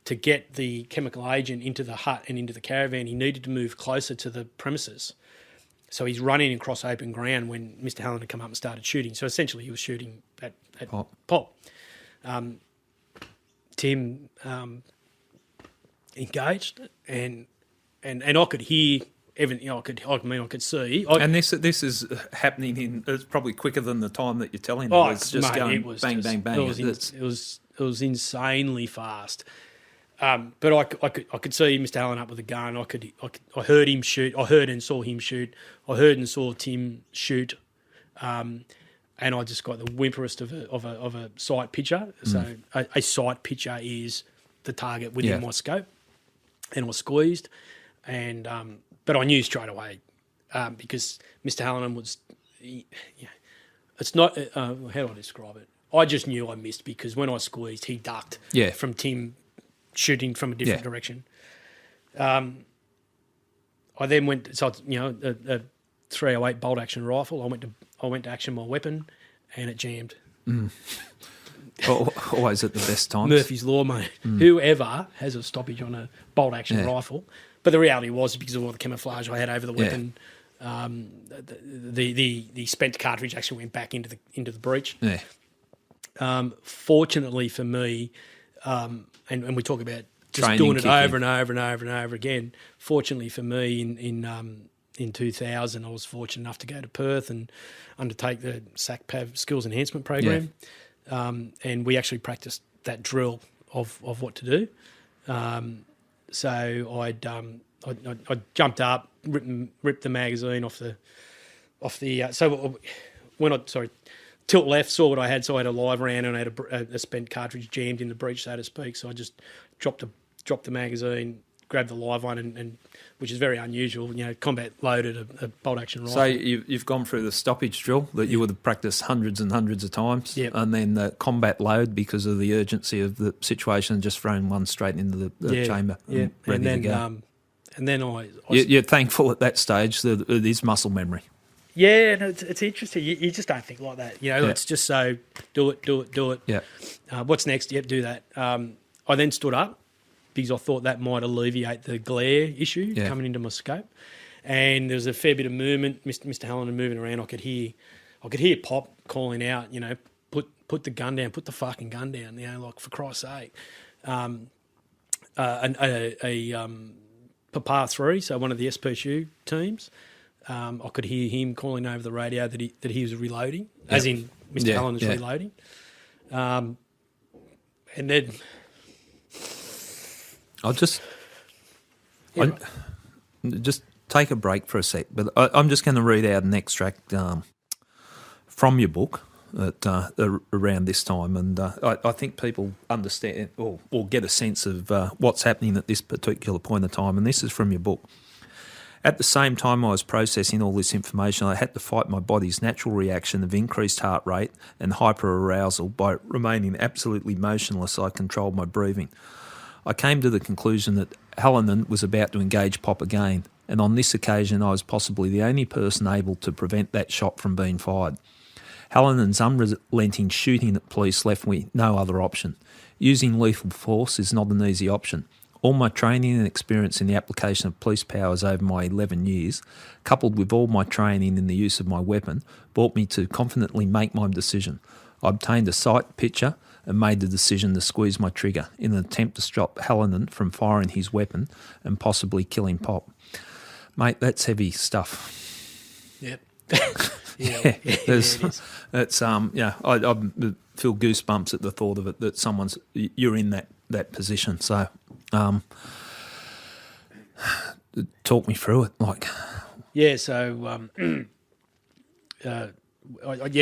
To get the chemical agent into the hut and into the caravan, he needed to move closer to the premises. So he's running across open ground when Mr. Hallinan had come up and started shooting. So essentially he was shooting at Pop. Tim engaged, and I could hear everything. I could see. And this is happening it's probably quicker than the time that you're telling me. It's just going bang, bang, bang. It was insanely fast. But I could see Mr. Allen up with a gun. I heard him shoot. I heard and saw him shoot. I heard and saw Tim shoot. And I just got the whimperest of a sight picture. So a sight picture is the target within my scope, and I was squeezed. And but I knew straight away because Mr. Hallinan was. It's not. How do I describe it? I just knew I missed because when I squeezed, he ducked from Tim shooting from a different direction. I then went. So a 308 bolt action rifle. I went to action my weapon, and it jammed. Always at the best times. Murphy's Law, mate. Whoever has a stoppage on a bolt action rifle. But the reality was, because of all the camouflage I had over the weapon, the spent cartridge actually went back into the breech. Yeah. Fortunately for me, and we talk about just training doing it kicking. over and over and over and over again. Fortunately for me, in in 2000, I was fortunate enough to go to Perth and undertake the SACPAV Skills Enhancement Program. And we actually practiced that drill of what to do. So I jumped up, ripped the magazine off the tilt left, saw what I had, so I had a live round and I had a spent cartridge jammed in the breech, so to speak. So I just dropped the magazine, grabbed the live one, and which is very unusual. Combat loaded a bolt action rifle. So you've gone through the stoppage drill that you would have practiced hundreds and hundreds of times, and then the combat load because of the urgency of the situation, just throwing one straight into the chamber, ready to go. And then you're thankful at that stage that it is muscle memory. Yeah, no, it's interesting. You just don't think like that. It's just so do it. Yeah. What's next? Yep, do that. I then stood up because I thought that might alleviate the glare issue coming into my scope. And there was a fair bit of movement. Mr. Hallinan moving around. I could hear Pop calling out. Put the gun down. Put the fucking gun down. Like for Christ's sake. Papa 3, so one of the SPSU teams. I could hear him calling over the radio that he was reloading, as in Mr. Allen is reloading. And then I'll just take a break for a sec, but I'm just going to read out an extract from your book around this time, and I think people understand or get a sense of what's happening at this particular point of time, and this is from your book. At the same time I was processing all this information, I had to fight my body's natural reaction of increased heart rate and hyperarousal by remaining absolutely motionless. I controlled my breathing. I came to the conclusion that Hallinan was about to engage Pop again, and on this occasion I was possibly the only person able to prevent that shot from being fired. Hallinan's unrelenting shooting at police left me no other option. Using lethal force is not an easy option. All my training and experience in the application of police powers over my 11 years, coupled with all my training in the use of my weapon, brought me to confidently make my decision. I obtained a sight picture and made the decision to squeeze my trigger in an attempt to stop Hallinan from firing his weapon and possibly killing Pop. Mate, that's heavy stuff. Yep. I feel goosebumps at the thought of it, that you're in that position. So, talk me through it.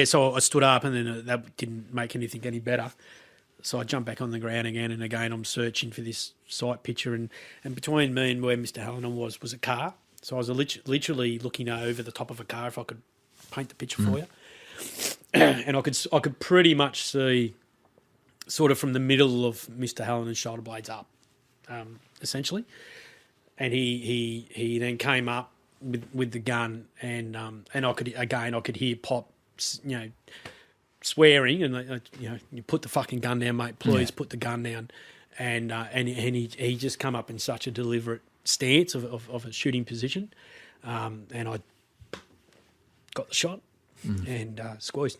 So I stood up, and then that didn't make anything any better. So I jumped back on the ground again, and again I'm searching for this sight picture, and between me and where Mr. Hallinan was a car. So I was literally looking over the top of a car, if I could paint the picture for you. And I could pretty much see sort of from the middle of Mr. Hallinan's shoulder blades up, essentially. And he then came up with the gun, and I could hear Pop, swearing, and you put the fucking gun down, mate. Please put the gun down. And he just come up in such a deliberate stance of a shooting position, and I got the shot and squeezed,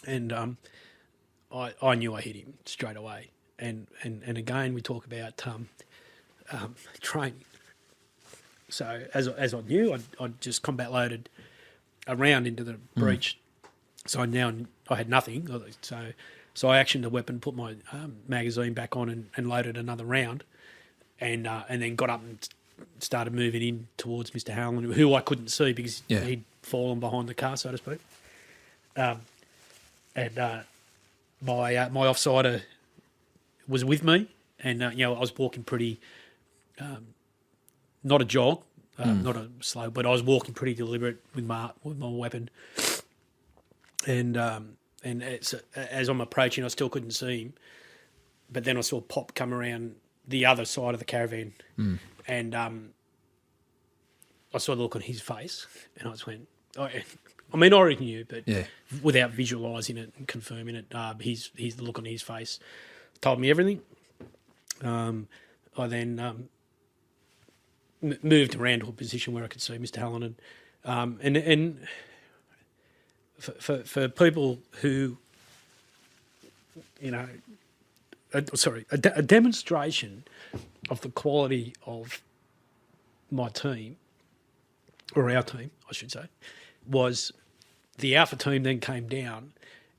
and I knew I hit him straight away. And again we talk about training. So as I knew, I'd just combat loaded a round into the breech. So I had nothing. So I actioned the weapon, put my magazine back on, and loaded another round, and then got up and started moving in towards Mr. Hallinan, who I couldn't see because he'd fallen behind the car, so to speak. My offsider was with me, and I was walking pretty, not a jog, not a slow, but I was walking pretty deliberate with my weapon, and as I'm approaching, I still couldn't see him, but then I saw Pop come around the other side of the caravan, and I saw the look on his face, and I just went, I already knew, but without visualising it and confirming it, the look on his face told me everything. I then moved around to a position where I could see Mr. Hallinan, and for people who, a demonstration of the quality of my team or our team, I should say, was the Alpha team then came down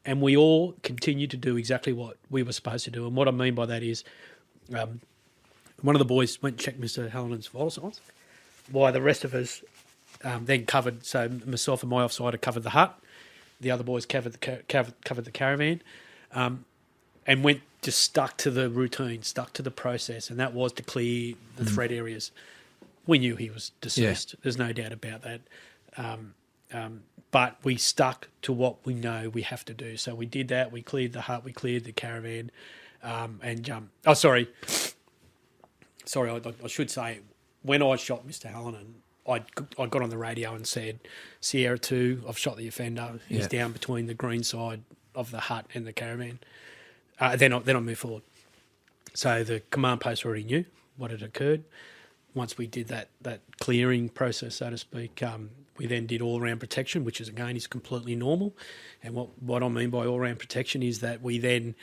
and we all continued to do exactly what we were supposed to do. And what I mean by that is one of the boys went and checked Mr. Hallinan's vital signs, while the rest of us then covered, so myself and my offsider covered the hut, the other boys covered the caravan, and went just stuck to the routine, stuck to the process, and that was to clear the threat areas. We knew he was deceased. Yeah. There's no doubt about that. But we stuck to what we know we have to do. So we did that. We cleared the hut. We cleared the caravan. Sorry, I should say, when I shot Mr. Hallinan, I got on the radio and said, Sierra 2, I've shot the offender. He's down between the green side of the hut and the caravan. Then I moved forward. So the command post already knew what had occurred. Once we did that clearing process, so to speak, we then did all-round protection, which is, again, is completely normal. And what I mean by all-round protection is that we then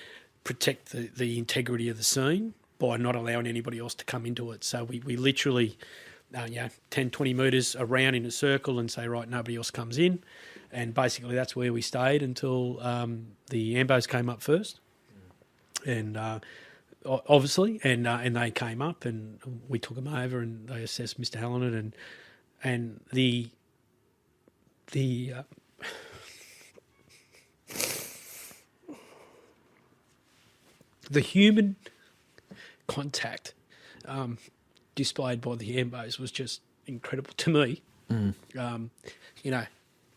protect the integrity of the scene by not allowing anybody else to come into it. So we literally, 10, 20 metres around in a circle and say, right, nobody else comes in. And basically that's where we stayed until the ambos came up first. And obviously, and they came up and we took them over and they assessed Mr. Hallinan and the human contact displayed by the ambos was just incredible to me.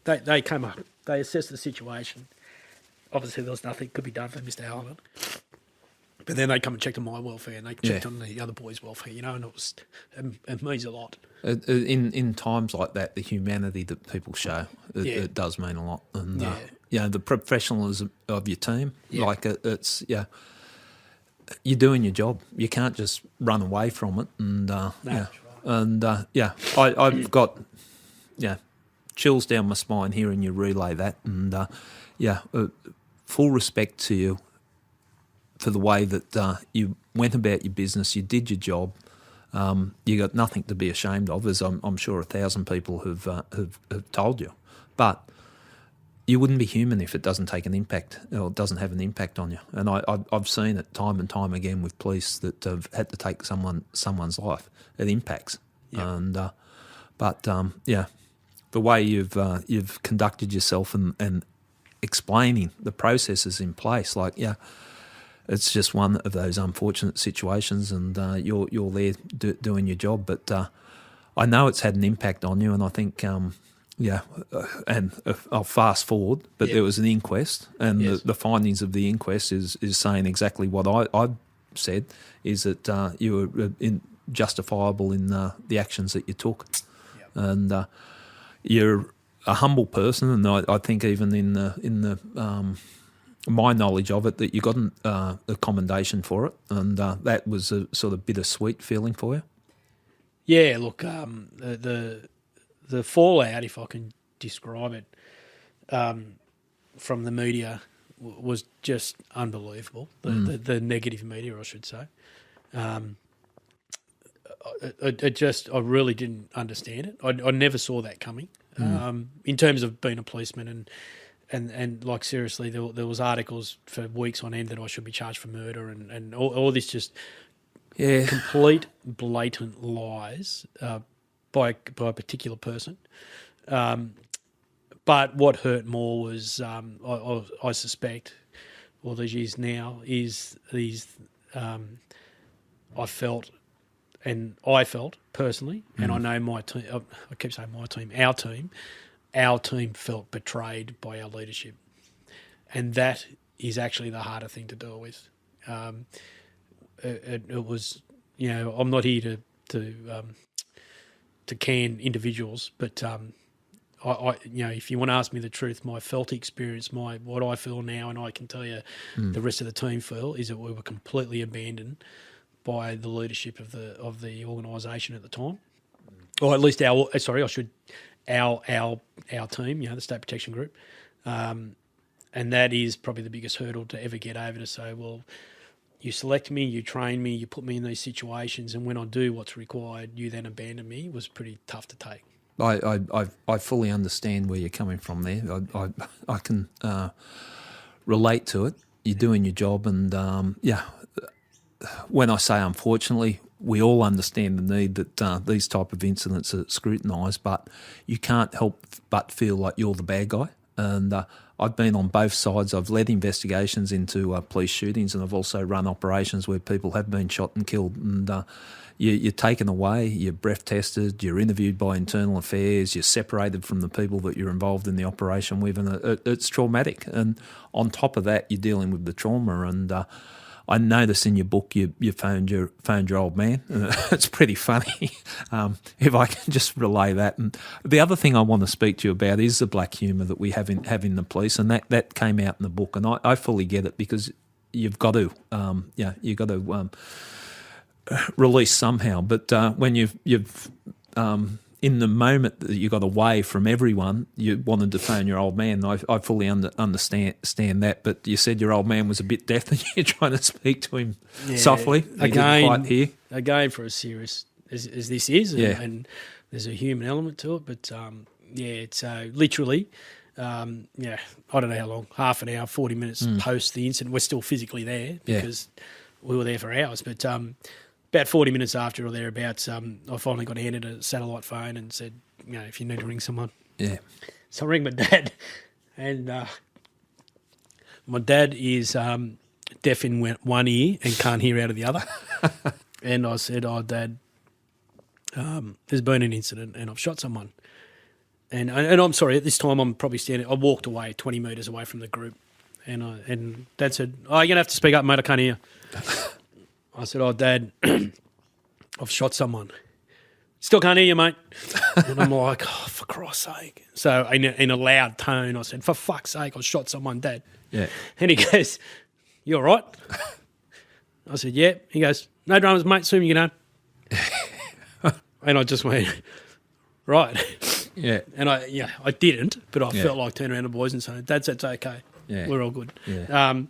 They came up, they assessed the situation. Obviously, there was nothing could be done for Mr. Hallinan. But then they come and checked on my welfare and they checked on the other boys' welfare, and it means a lot. In times like that, the humanity that people show, it does mean a lot. And, the professionalism of your team, it's you're doing your job. You can't just run away from it. And, Right. And, I've got, chills down my spine hearing you relay that. And, full respect to you for the way that you went about your business, you did your job, you got nothing to be ashamed of, as I'm sure 1,000 people have told you. But you wouldn't be human if it doesn't take an impact or doesn't have an impact on you. And I've seen it time and time again with police that have had to take someone's life. It impacts. Yep. And the way you've conducted yourself and explaining the processes in place, it's just one of those unfortunate situations, and you're there doing your job. But I know it's had an impact on you, and I think, and I'll fast forward, but there was an inquest, and the findings of the inquest is saying exactly what I said, is that you were justifiable in the actions that you took. Yep. And you're a humble person, and I think even in the my knowledge of it, that you got a commendation for it, and that was a sort of bittersweet feeling for you. Yeah, look, the fallout, if I can describe it, from the media was just unbelievable. The negative media, I should say. I really didn't understand it. I never saw that coming. In terms of being a policeman and like, seriously, there was articles for weeks on end that I should be charged for murder and all this just complete blatant lies by a particular person. But what hurt more was, I suspect, all these years now, is these I felt personally, and I know my team, I keep saying my team, our team felt betrayed by our leadership. And that is actually the harder thing to deal with. It was, I'm not here to can individuals, but I if you want to ask me the truth, my felt experience, what I feel now, and I can tell you the rest of the team feel, is that we were completely abandoned by the leadership of the organisation at the time, or at least our team, the State Protection Group, and that is probably the biggest hurdle to ever get over, to say, well, you select me, you train me, you put me in these situations, and when I do what's required, you then abandon me, was pretty tough to take. I fully understand where you're coming from there. I can relate to it. You're doing your job, and when I say unfortunately, we all understand the need that these type of incidents are scrutinised, but you can't help but feel like you're the bad guy. And I've been on both sides. I've led investigations into police shootings, and I've also run operations where people have been shot and killed. And you're taken away, you're breath tested, you're interviewed by internal affairs, you're separated from the people that you're involved in the operation with, and it's traumatic. And on top of that, you're dealing with the trauma. And I noticed in your book you phoned your old man. It's pretty funny, if I can just relay that. And the other thing I want to speak to you about is the black humour that we have in the police, and that came out in the book. And I fully get it, because you've got to release somehow. But when you've in the moment that you got away from everyone, you wanted to phone your old man. I fully understand that, but you said your old man was a bit deaf and you're trying to speak to him softly. He didn't quite hear. Again, for as serious as this is, and there's a human element to it, but it's literally, I don't know how long, half an hour, 40 minutes post the incident, we're still physically there because we were there for hours, but about 40 minutes after or thereabouts, I finally got handed a satellite phone and said, if you need to ring someone. Yeah. So I rang my dad, and my dad is deaf in one ear and can't hear out of the other. And I said, Dad, there's been an incident and I've shot someone. And I'm sorry, at this time I'm probably standing, I walked away 20 metres away from the group, and Dad said, you're going to have to speak up, mate, I can't hear. I said, Dad, I've shot someone. Still can't hear you, mate. And I'm like, for Christ's sake. So in a loud tone, I said, for fuck's sake, I shot someone, Dad. Yeah. And he goes, you all right? I said, yeah. He goes, no dramas, mate, soon you get home. And I just went, right. Yeah. And I didn't, but I felt like turning around to the boys and saying, Dad said it's okay. Yeah. We're all good. Yeah.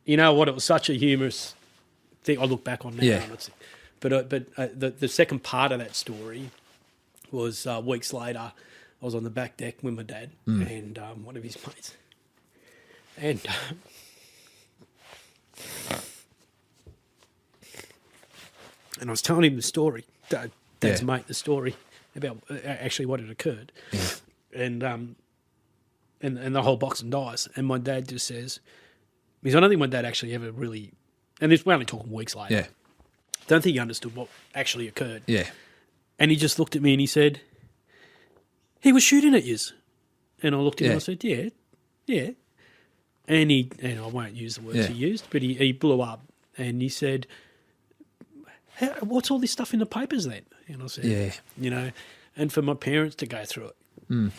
You know what? It was such a humorous thing. I look back on now. Yeah. But the second part of that story was weeks later. I was on the back deck with my dad and one of his mates, and I was telling him the story. Dad's mate, the story about actually what had occurred, and the whole box and dice. And my dad just says, because I don't think my dad actually ever really, and we're only talking weeks later. Yeah. Don't think he understood what actually occurred. Yeah. And he just looked at me and he said, he was shooting at yous. And I looked at him and I said, yeah. And I won't use the words he used, but he blew up and he said, what's all this stuff in the papers then? And I said, and for my parents to go through it. Mm.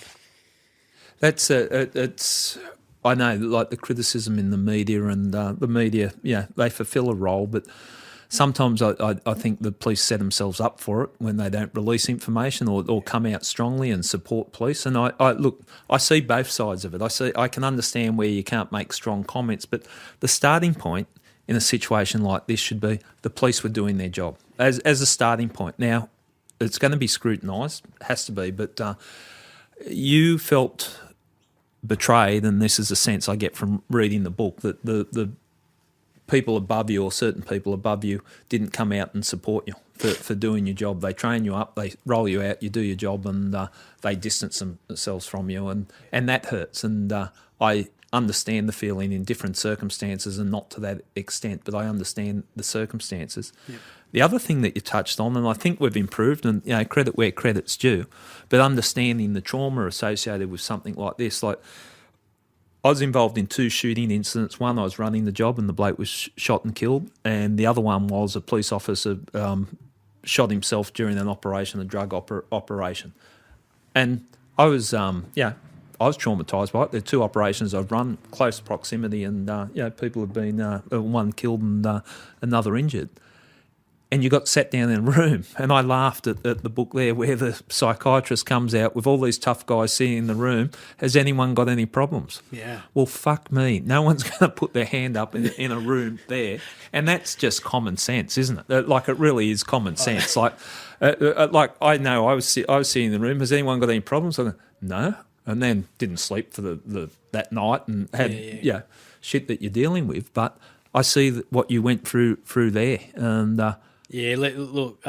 It's, I know, like the criticism in the media, and the media, they fulfil a role, but sometimes I think the police set themselves up for it when they don't release information or come out strongly and support police. And I see both sides of it. I can understand where you can't make strong comments, but the starting point in a situation like this should be the police were doing their job as a starting point. Now, it's going to be scrutinised, has to be, but you felt betrayed, and this is a sense I get from reading the book, that the people above you or certain people above you didn't come out and support you for doing your job. They train you up, they roll you out, you do your job, and they distance themselves from you, and that hurts. And I understand the feeling in different circumstances, and not to that extent, but I understand the circumstances. Yep. The other thing that you touched on, and I think we've improved, and credit where credit's due, but understanding the trauma associated with something like this. Like, I was involved in 2 shooting incidents. One, I was running the job and the bloke was shot and killed, and the other one was a police officer shot himself during an operation, a drug operation. And I was, I was traumatised by it. There are 2 operations I've run, close proximity, and people have been one killed and another injured. and you got sat down in a room, and I laughed at the book there where the psychiatrist comes out with all these tough guys sitting in the room. Has anyone got any problems? Yeah. Well, fuck me. No one's going to put their hand up in a room there, and that's just common sense, isn't it? Like, it really is common sense. Like I know I was sitting in the room. Has anyone got any problems? I go, no, and then didn't sleep for that night and had shit that you're dealing with. But I see what you went through there, and. Look,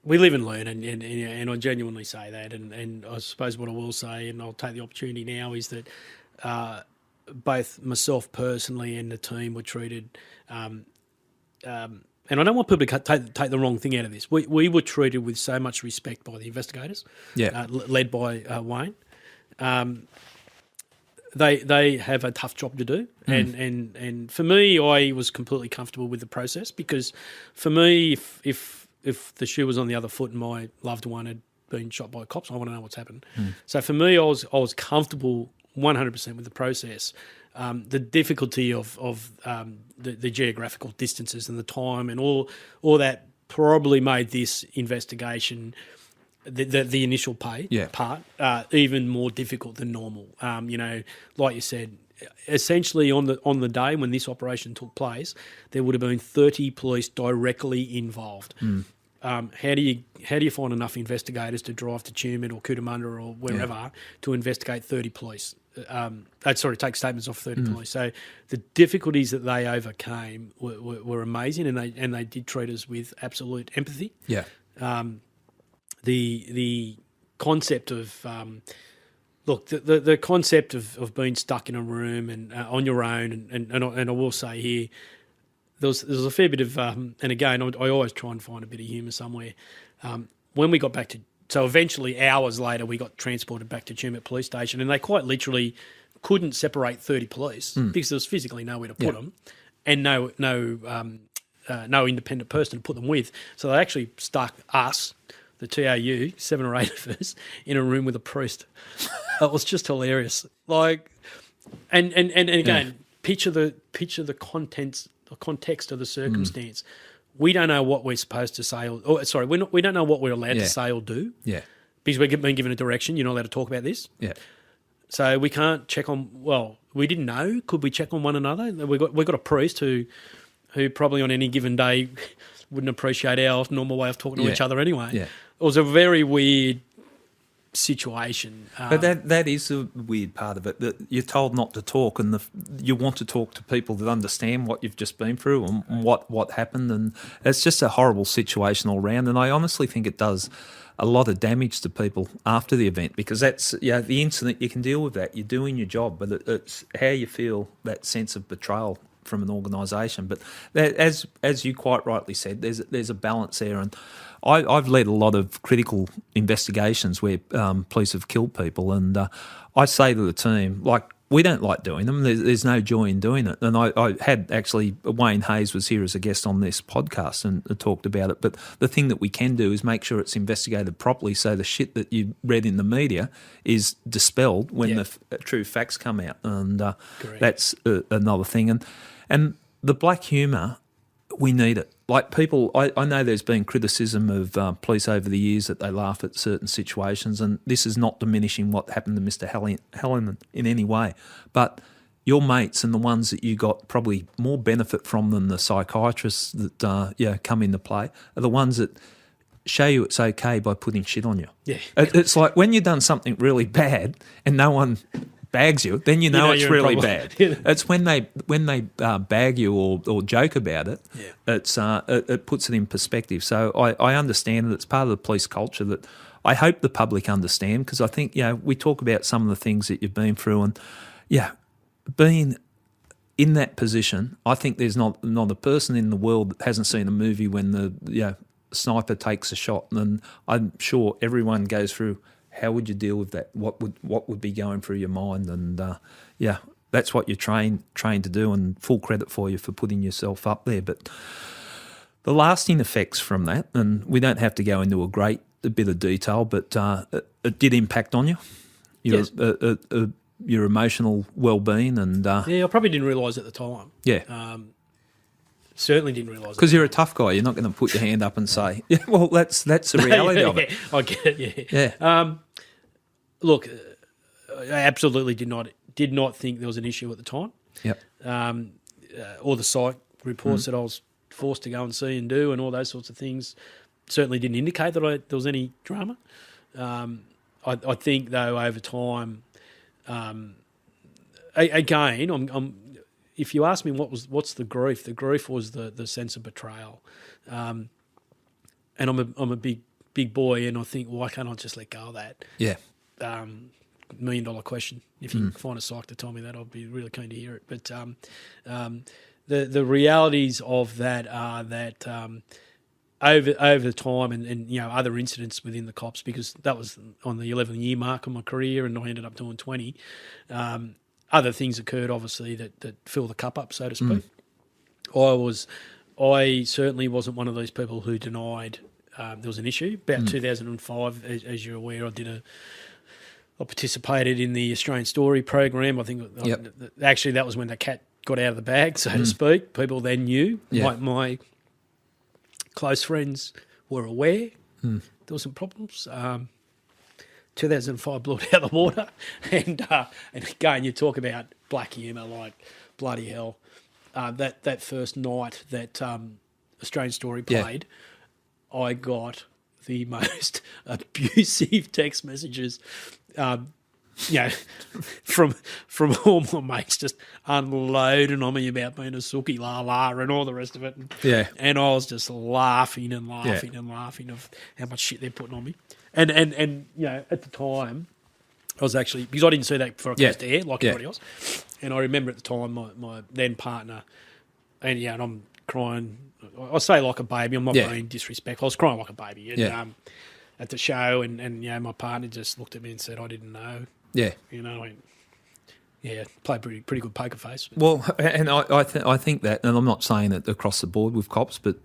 we live and learn, and I genuinely say that. And I suppose what I will say, and I'll take the opportunity now, is that both myself personally and the team were treated, and I don't want people to take the wrong thing out of this. We were treated with so much respect by the investigators, led by Wayne. They have a tough job to do, and for me, I was completely comfortable with the process, because for me, if the shoe was on the other foot and my loved one had been shot by cops, I want to know what's happened. So for me, I was comfortable 100% with the process. The difficulty of the geographical distances and the time and all that probably made this investigation, the initial part, even more difficult than normal. Like you said, essentially on the day when this operation took place, there would have been 30 police directly involved. How do you find enough investigators to drive to Tumut or Cootamundra or wherever to investigate 30 police? Take statements off 30 police. So the difficulties that they overcame were amazing, and they did treat us with absolute empathy. Yeah. The concept of the concept of being stuck in a room and on your own, and I will say here, there's a fair bit of and again, I always try and find a bit of humour somewhere. When we got back to, so eventually hours later, we got transported back to Tumut Police Station, and they quite literally couldn't separate 30 police because there was physically nowhere to put them, and no independent person to put them with. So they actually stuck us, the TAU, 7 or 8 of us, in a room with a priest. It was just hilarious. Like, and again, picture the contents, the context of the circumstance. We don't know what we're supposed to say, we don't know what we're allowed to say or do. Yeah, because we're being given a direction. You're not allowed to talk about this. Yeah. So we can't check on. Well, we didn't know. Could we check on one another? We got a priest who probably on any given day wouldn't appreciate our normal way of talking to each other anyway. Yeah. It was a very weird situation. But that is the weird part of it, that you're told not to talk, and you want to talk to people that understand what you've just been through and what happened, and it's just a horrible situation all round, and I honestly think it does a lot of damage to people after the event, because that's the incident, you can deal with that, you're doing your job, but it's how you feel, that sense of betrayal from an organisation. But as you quite rightly said, there's a balance there, and I've led a lot of critical investigations where police have killed people, and I say to the team, like, we don't like doing them. There's no joy in doing it. And I had actually, Wayne Hayes was here as a guest on this podcast and talked about it. But the thing that we can do is make sure it's investigated properly, so the shit that you read in the media is dispelled when the true facts come out. And that's another thing. And the black humour, we need it. Like, people, I know there's been criticism of police over the years that they laugh at certain situations, and this is not diminishing what happened to Mr. Hallinan in any way. But your mates and the ones that you got probably more benefit from than the psychiatrists that come into play are the ones that show you it's okay by putting shit on you. Yeah. It's like when you've done something really bad and no one bags you, then you know it's really bad. It's when they bag you or joke about it, it puts it in perspective. So I understand that it's part of the police culture that I hope the public understand, because I think we talk about some of the things that you've been through, and being in that position, I think there's not a person in the world that hasn't seen a movie when the sniper takes a shot, and I'm sure everyone goes through. How would you deal with that? What would be going through your mind? And that's what you're trained to do, and full credit for you for putting yourself up there. But the lasting effects from that, and we don't have to go into a bit of detail, but it did impact on you, your emotional well-being, and I probably didn't realise at the time. Certainly didn't realise. Because you're a tough guy. You're not going to put your hand up and say, yeah, well, that's the reality of it. I get it, yeah. Yeah. Look, I absolutely did not think there was an issue at the time. Yep. All the psych reports that I was forced to go and see and do and all those sorts of things certainly didn't indicate that there was any drama. I think, though, over time, again, if you ask me what's the grief was the sense of betrayal. And I'm a big boy, and I think, why can't I just let go of that? Yeah. $1 million question. If you can find a psych to tell me that, I'd be really keen to hear it. But the realities of that are that over time and other incidents within the cops, because that was on the 11-year mark of my career, and I ended up doing 20. Other things occurred, obviously, that fill the cup up, so to speak. I certainly wasn't one of these people who denied there was an issue. About 2005, as you're aware, I participated in the Australian Story program. I think actually that was when the cat got out of the bag, so to speak. People then knew. Yeah. My close friends were aware there were some problems. 2005 blew it out of the water. And again, you talk about black humour, like bloody hell. That first night that Australian Story played, I got the most abusive text messages, from all my mates, just unloading on me about being a sookie la and all the rest of it. And I was just laughing and laughing of how much shit they're putting on me. And at the time, I was actually, because I didn't see that before I came to air like everybody else. And I remember at the time my then partner, and I'm crying. I say like a baby. I'm not being disrespectful. I was crying like a baby. And, at the show, and my partner just looked at me and said, "I didn't know." Yeah. Played pretty good poker face. Well, and I think that, and I'm not saying that across the board with cops, but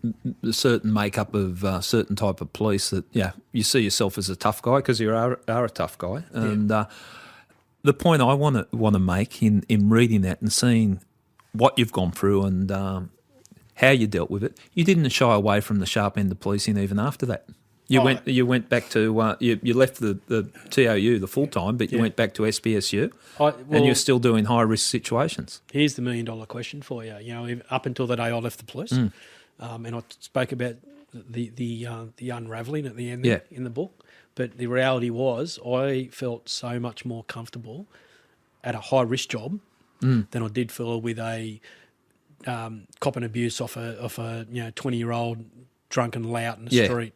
the certain makeup of certain type of police that, you see yourself as a tough guy because you are a tough guy. And the point I want to make in reading that and seeing what you've gone through and how you dealt with it, you didn't shy away from the sharp end of policing even after that. You went back to you left the TOU the full time, but you went back to SPSU, and you're still doing high risk situations. Here's the $1 million question for you. Up until the day I left the police, and I spoke about the unravelling at the end in the book. But the reality was, I felt so much more comfortable at a high risk job than I did feel with a cop and abuse off a 20-year-old drunken lout in the street.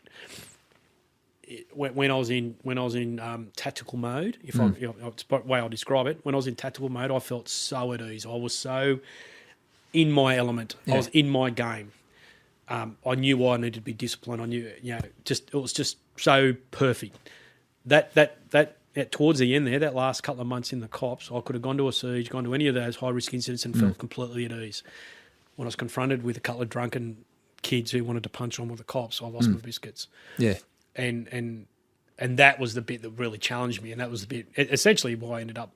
When I was in tactical mode, it's the way I'll describe it. When I was in tactical mode, I felt so at ease. I was so in my element. I was in my game. I knew why I needed to be disciplined. I knew, it was just so perfect. That towards the end there, that last couple of months in the cops, I could have gone to a siege, gone to any of those high risk incidents, and felt completely at ease. When I was confronted with a couple of drunken kids who wanted to punch on with the cops, I lost my biscuits. Yeah. And that was the bit that really challenged me, and that was the bit essentially why I ended up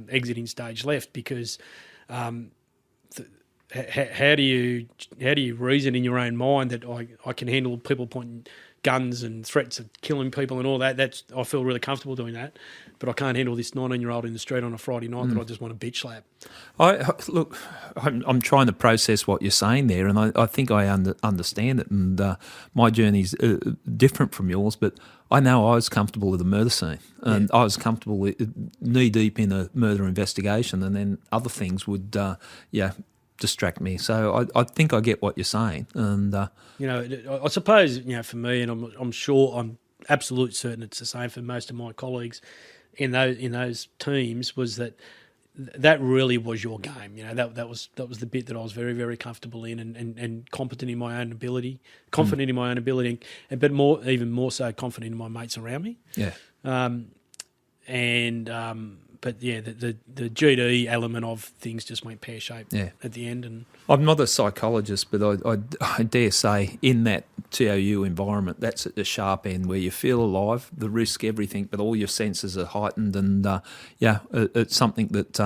exiting stage left, because how do you reason in your own mind that I can handle people pointing guns and threats of killing people and all that? I feel really comfortable doing that, but I can't handle this 19-year-old in the street on a Friday night that I just want to bitch slap. I'm trying to process what you're saying there, and I think I understand it, and my journey's different from yours, but I know I was comfortable with the murder scene, and I was comfortable knee-deep in a murder investigation, and then other things would, distract me. So I think I get what you're saying. And I suppose, for me, and I'm sure, I'm absolutely certain it's the same for most of my colleagues in those teams, was that really was your game. That was the bit that I was very, very comfortable in, and confident in my own ability, but even more so confident in my mates around me. But the GD element of things just went pear-shaped at the end. And I'm not a psychologist, but I dare say in that TOU environment, that's at the sharp end where you feel alive, the risk, everything, but all your senses are heightened, and it's something that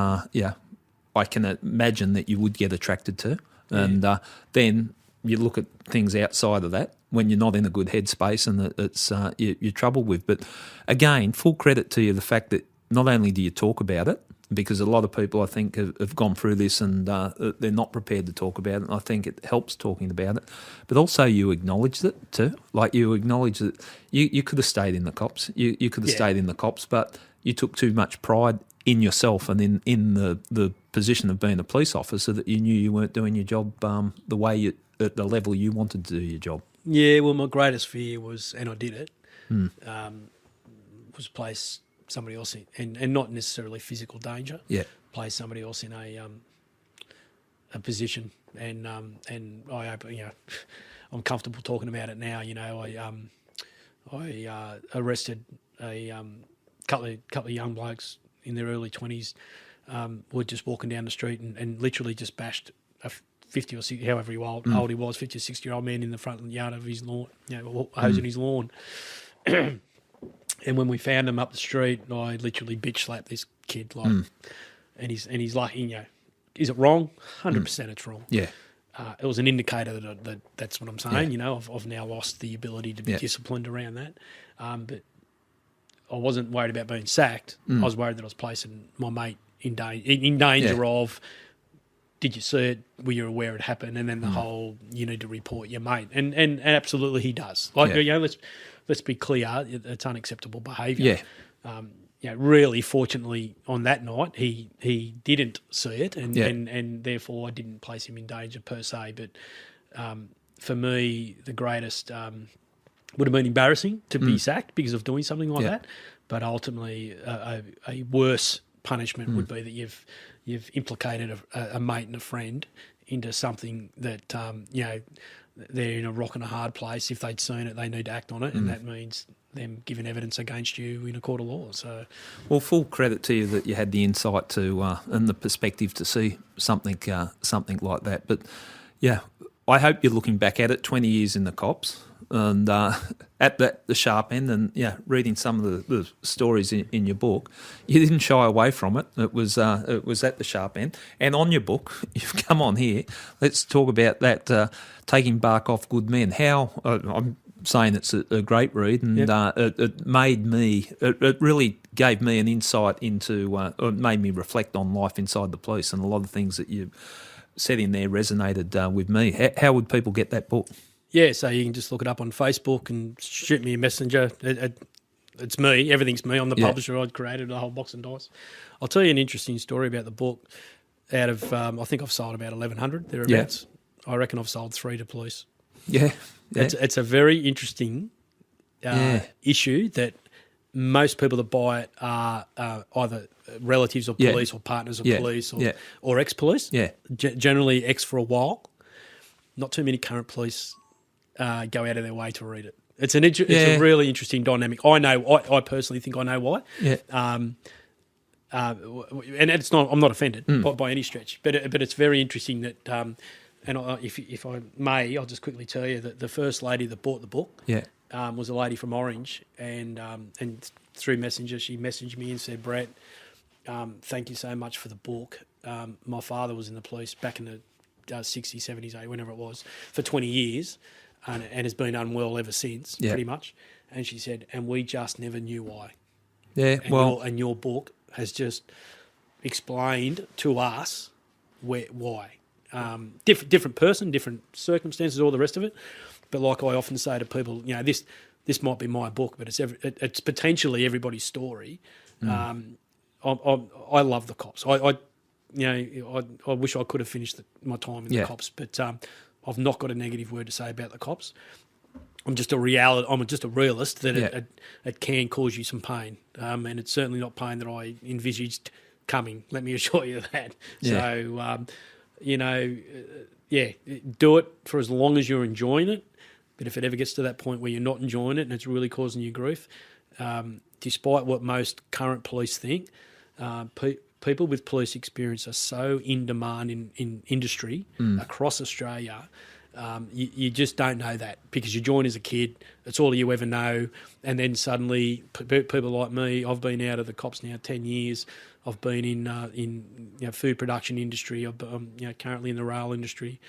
I can imagine that you would get attracted to. And then you look at things outside of that when you're not in a good headspace and it's you're troubled with. But again, full credit to you, the fact that not only do you talk about it, because a lot of people, I think, have gone through this and they're not prepared to talk about it. And I think it helps talking about it. But also you acknowledged it too. Like you acknowledged that you could have stayed in the cops. You could have stayed in the cops, but you took too much pride in yourself and in the position of being a police officer that you knew you weren't doing your job the way at the level you wanted to do your job. Yeah, well, my greatest fear was, and I did it, was place somebody else in, and not necessarily physical danger. Yeah, place somebody else in a position, and I hope, I'm comfortable talking about it now. I arrested a couple of young blokes in their early 20s, were just walking down the street and literally just bashed a 50 or 60, however old he was, 50 or 60-year-old man in the front yard of his lawn, hosing his lawn. And when we found him up the street, I literally bitch slapped this kid, and he's like, is it wrong? 100% it's wrong. Yeah. It was an indicator that that's what I'm saying. I've now lost the ability to be disciplined around that. But I wasn't worried about being sacked. I was worried that I was placing my mate in danger of, did you see it? Were you aware it happened? And then the whole, you need to report your mate. And absolutely he does. Let's be clear, it's unacceptable behaviour. Yeah. Really, fortunately, on that night, he didn't see it, and therefore I didn't place him in danger per se. But for me, the greatest would have been embarrassing to be sacked because of doing something like that. But ultimately, a worse punishment would be that you've implicated a mate and a friend into something that they're in a rock and a hard place. If they'd seen it, they need to act on it, and that means them giving evidence against you in a court of law. So, well, full credit to you that you had the insight to and the perspective to see something like that. But yeah, I hope you're looking back at it 20 years in the cops and at the sharp end, and reading some of the stories in your book, you didn't shy away from it. It was at the sharp end. And on your book, you've come on here. Let's talk about that. Taking bark off good men. How I'm saying it's a great read, and it made me. It really gave me an insight into. It made me reflect on life inside the police, and a lot of things that you said in there resonated with me. How would people get that book? Yeah, so you can just look it up on Facebook and shoot me a messenger. It's me. Everything's me. I'm the publisher. I created a whole box and dice. I'll tell you an interesting story about the book. Out of, I think I've sold about 1,100 thereabouts. I reckon I've sold 3 to police. Yeah. It's a very interesting issue that most people that buy it are either relatives of police or partners of police or ex-police. Yeah. Generally ex for a while. Not too many current police go out of their way to read it. It's a really interesting dynamic. I personally think I know why. Yeah. And it's not. I'm not offended by any stretch, but it's very interesting that. And if I may, I'll just quickly tell you that the first lady that bought the book was a lady from Orange, and through Messenger she messaged me and said, Brett, thank you so much for the book. My father was in the police back in the 60s, 70s, whenever it was, for 20 years and has been unwell ever since, pretty much. And she said, and we just never knew why. Yeah, and your book has just explained to us why. Different person, different circumstances, all the rest of it. But like I often say to people, this might be my book, but it's potentially everybody's story. I love the cops. I wish I could have finished my time in the cops, but I've not got a negative word to say about the cops. I'm just a realist that it can cause you some pain, and it's certainly not pain that I envisaged coming. Let me assure you of that. Yeah. So, do it for as long as you're enjoying it. But if it ever gets to that point where you're not enjoying it and it's really causing you grief, despite what most current police think, people with police experience are so in demand in industry across Australia You just don't know that because you join as a kid. It's all you ever know. And then suddenly people like me, I've been out of the cops now 10 years. I've been in food production industry. I'm currently in the rail industry.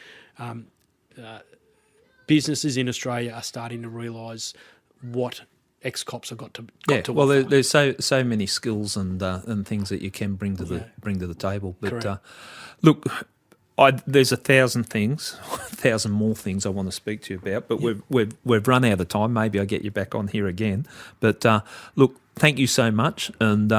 Businesses in Australia are starting to realise what ex-cops have got to offer. There's so many skills and things that you can bring to the table. But look, there's 1,000 more things I want to speak to you about. But we've run out of time. Maybe I'll get you back on here again. But look, thank you so much. And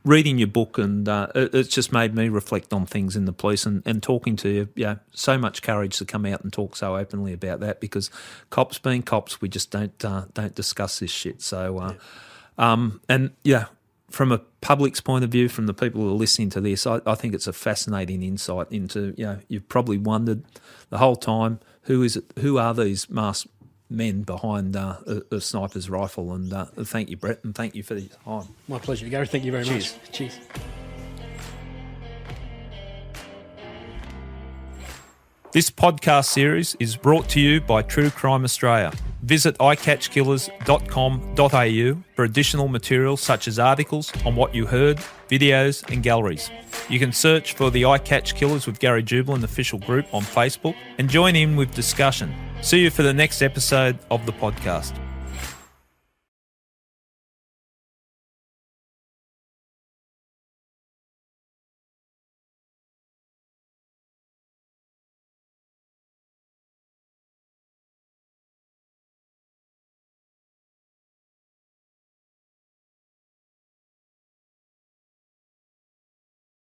reading your book, and it's just made me reflect on things in the police and talking to you. So much courage to come out and talk so openly about that, because cops being cops, we just don't discuss this shit. So, from a public's point of view, from the people who are listening to this, I think it's a fascinating insight into, you've probably wondered the whole time, who are these masked men behind a sniper's rifle. And thank you, Brett, and thank you for your time. My pleasure, Gary. Thank you very much. Cheers. This podcast series is brought to you by True Crime Australia. Visit icatchkillers.com.au for additional material such as articles on what you heard, videos and galleries. You can search for the I Catch Killers with Gary Jubilant official group on Facebook and join in with discussion. See you for the next episode of the podcast.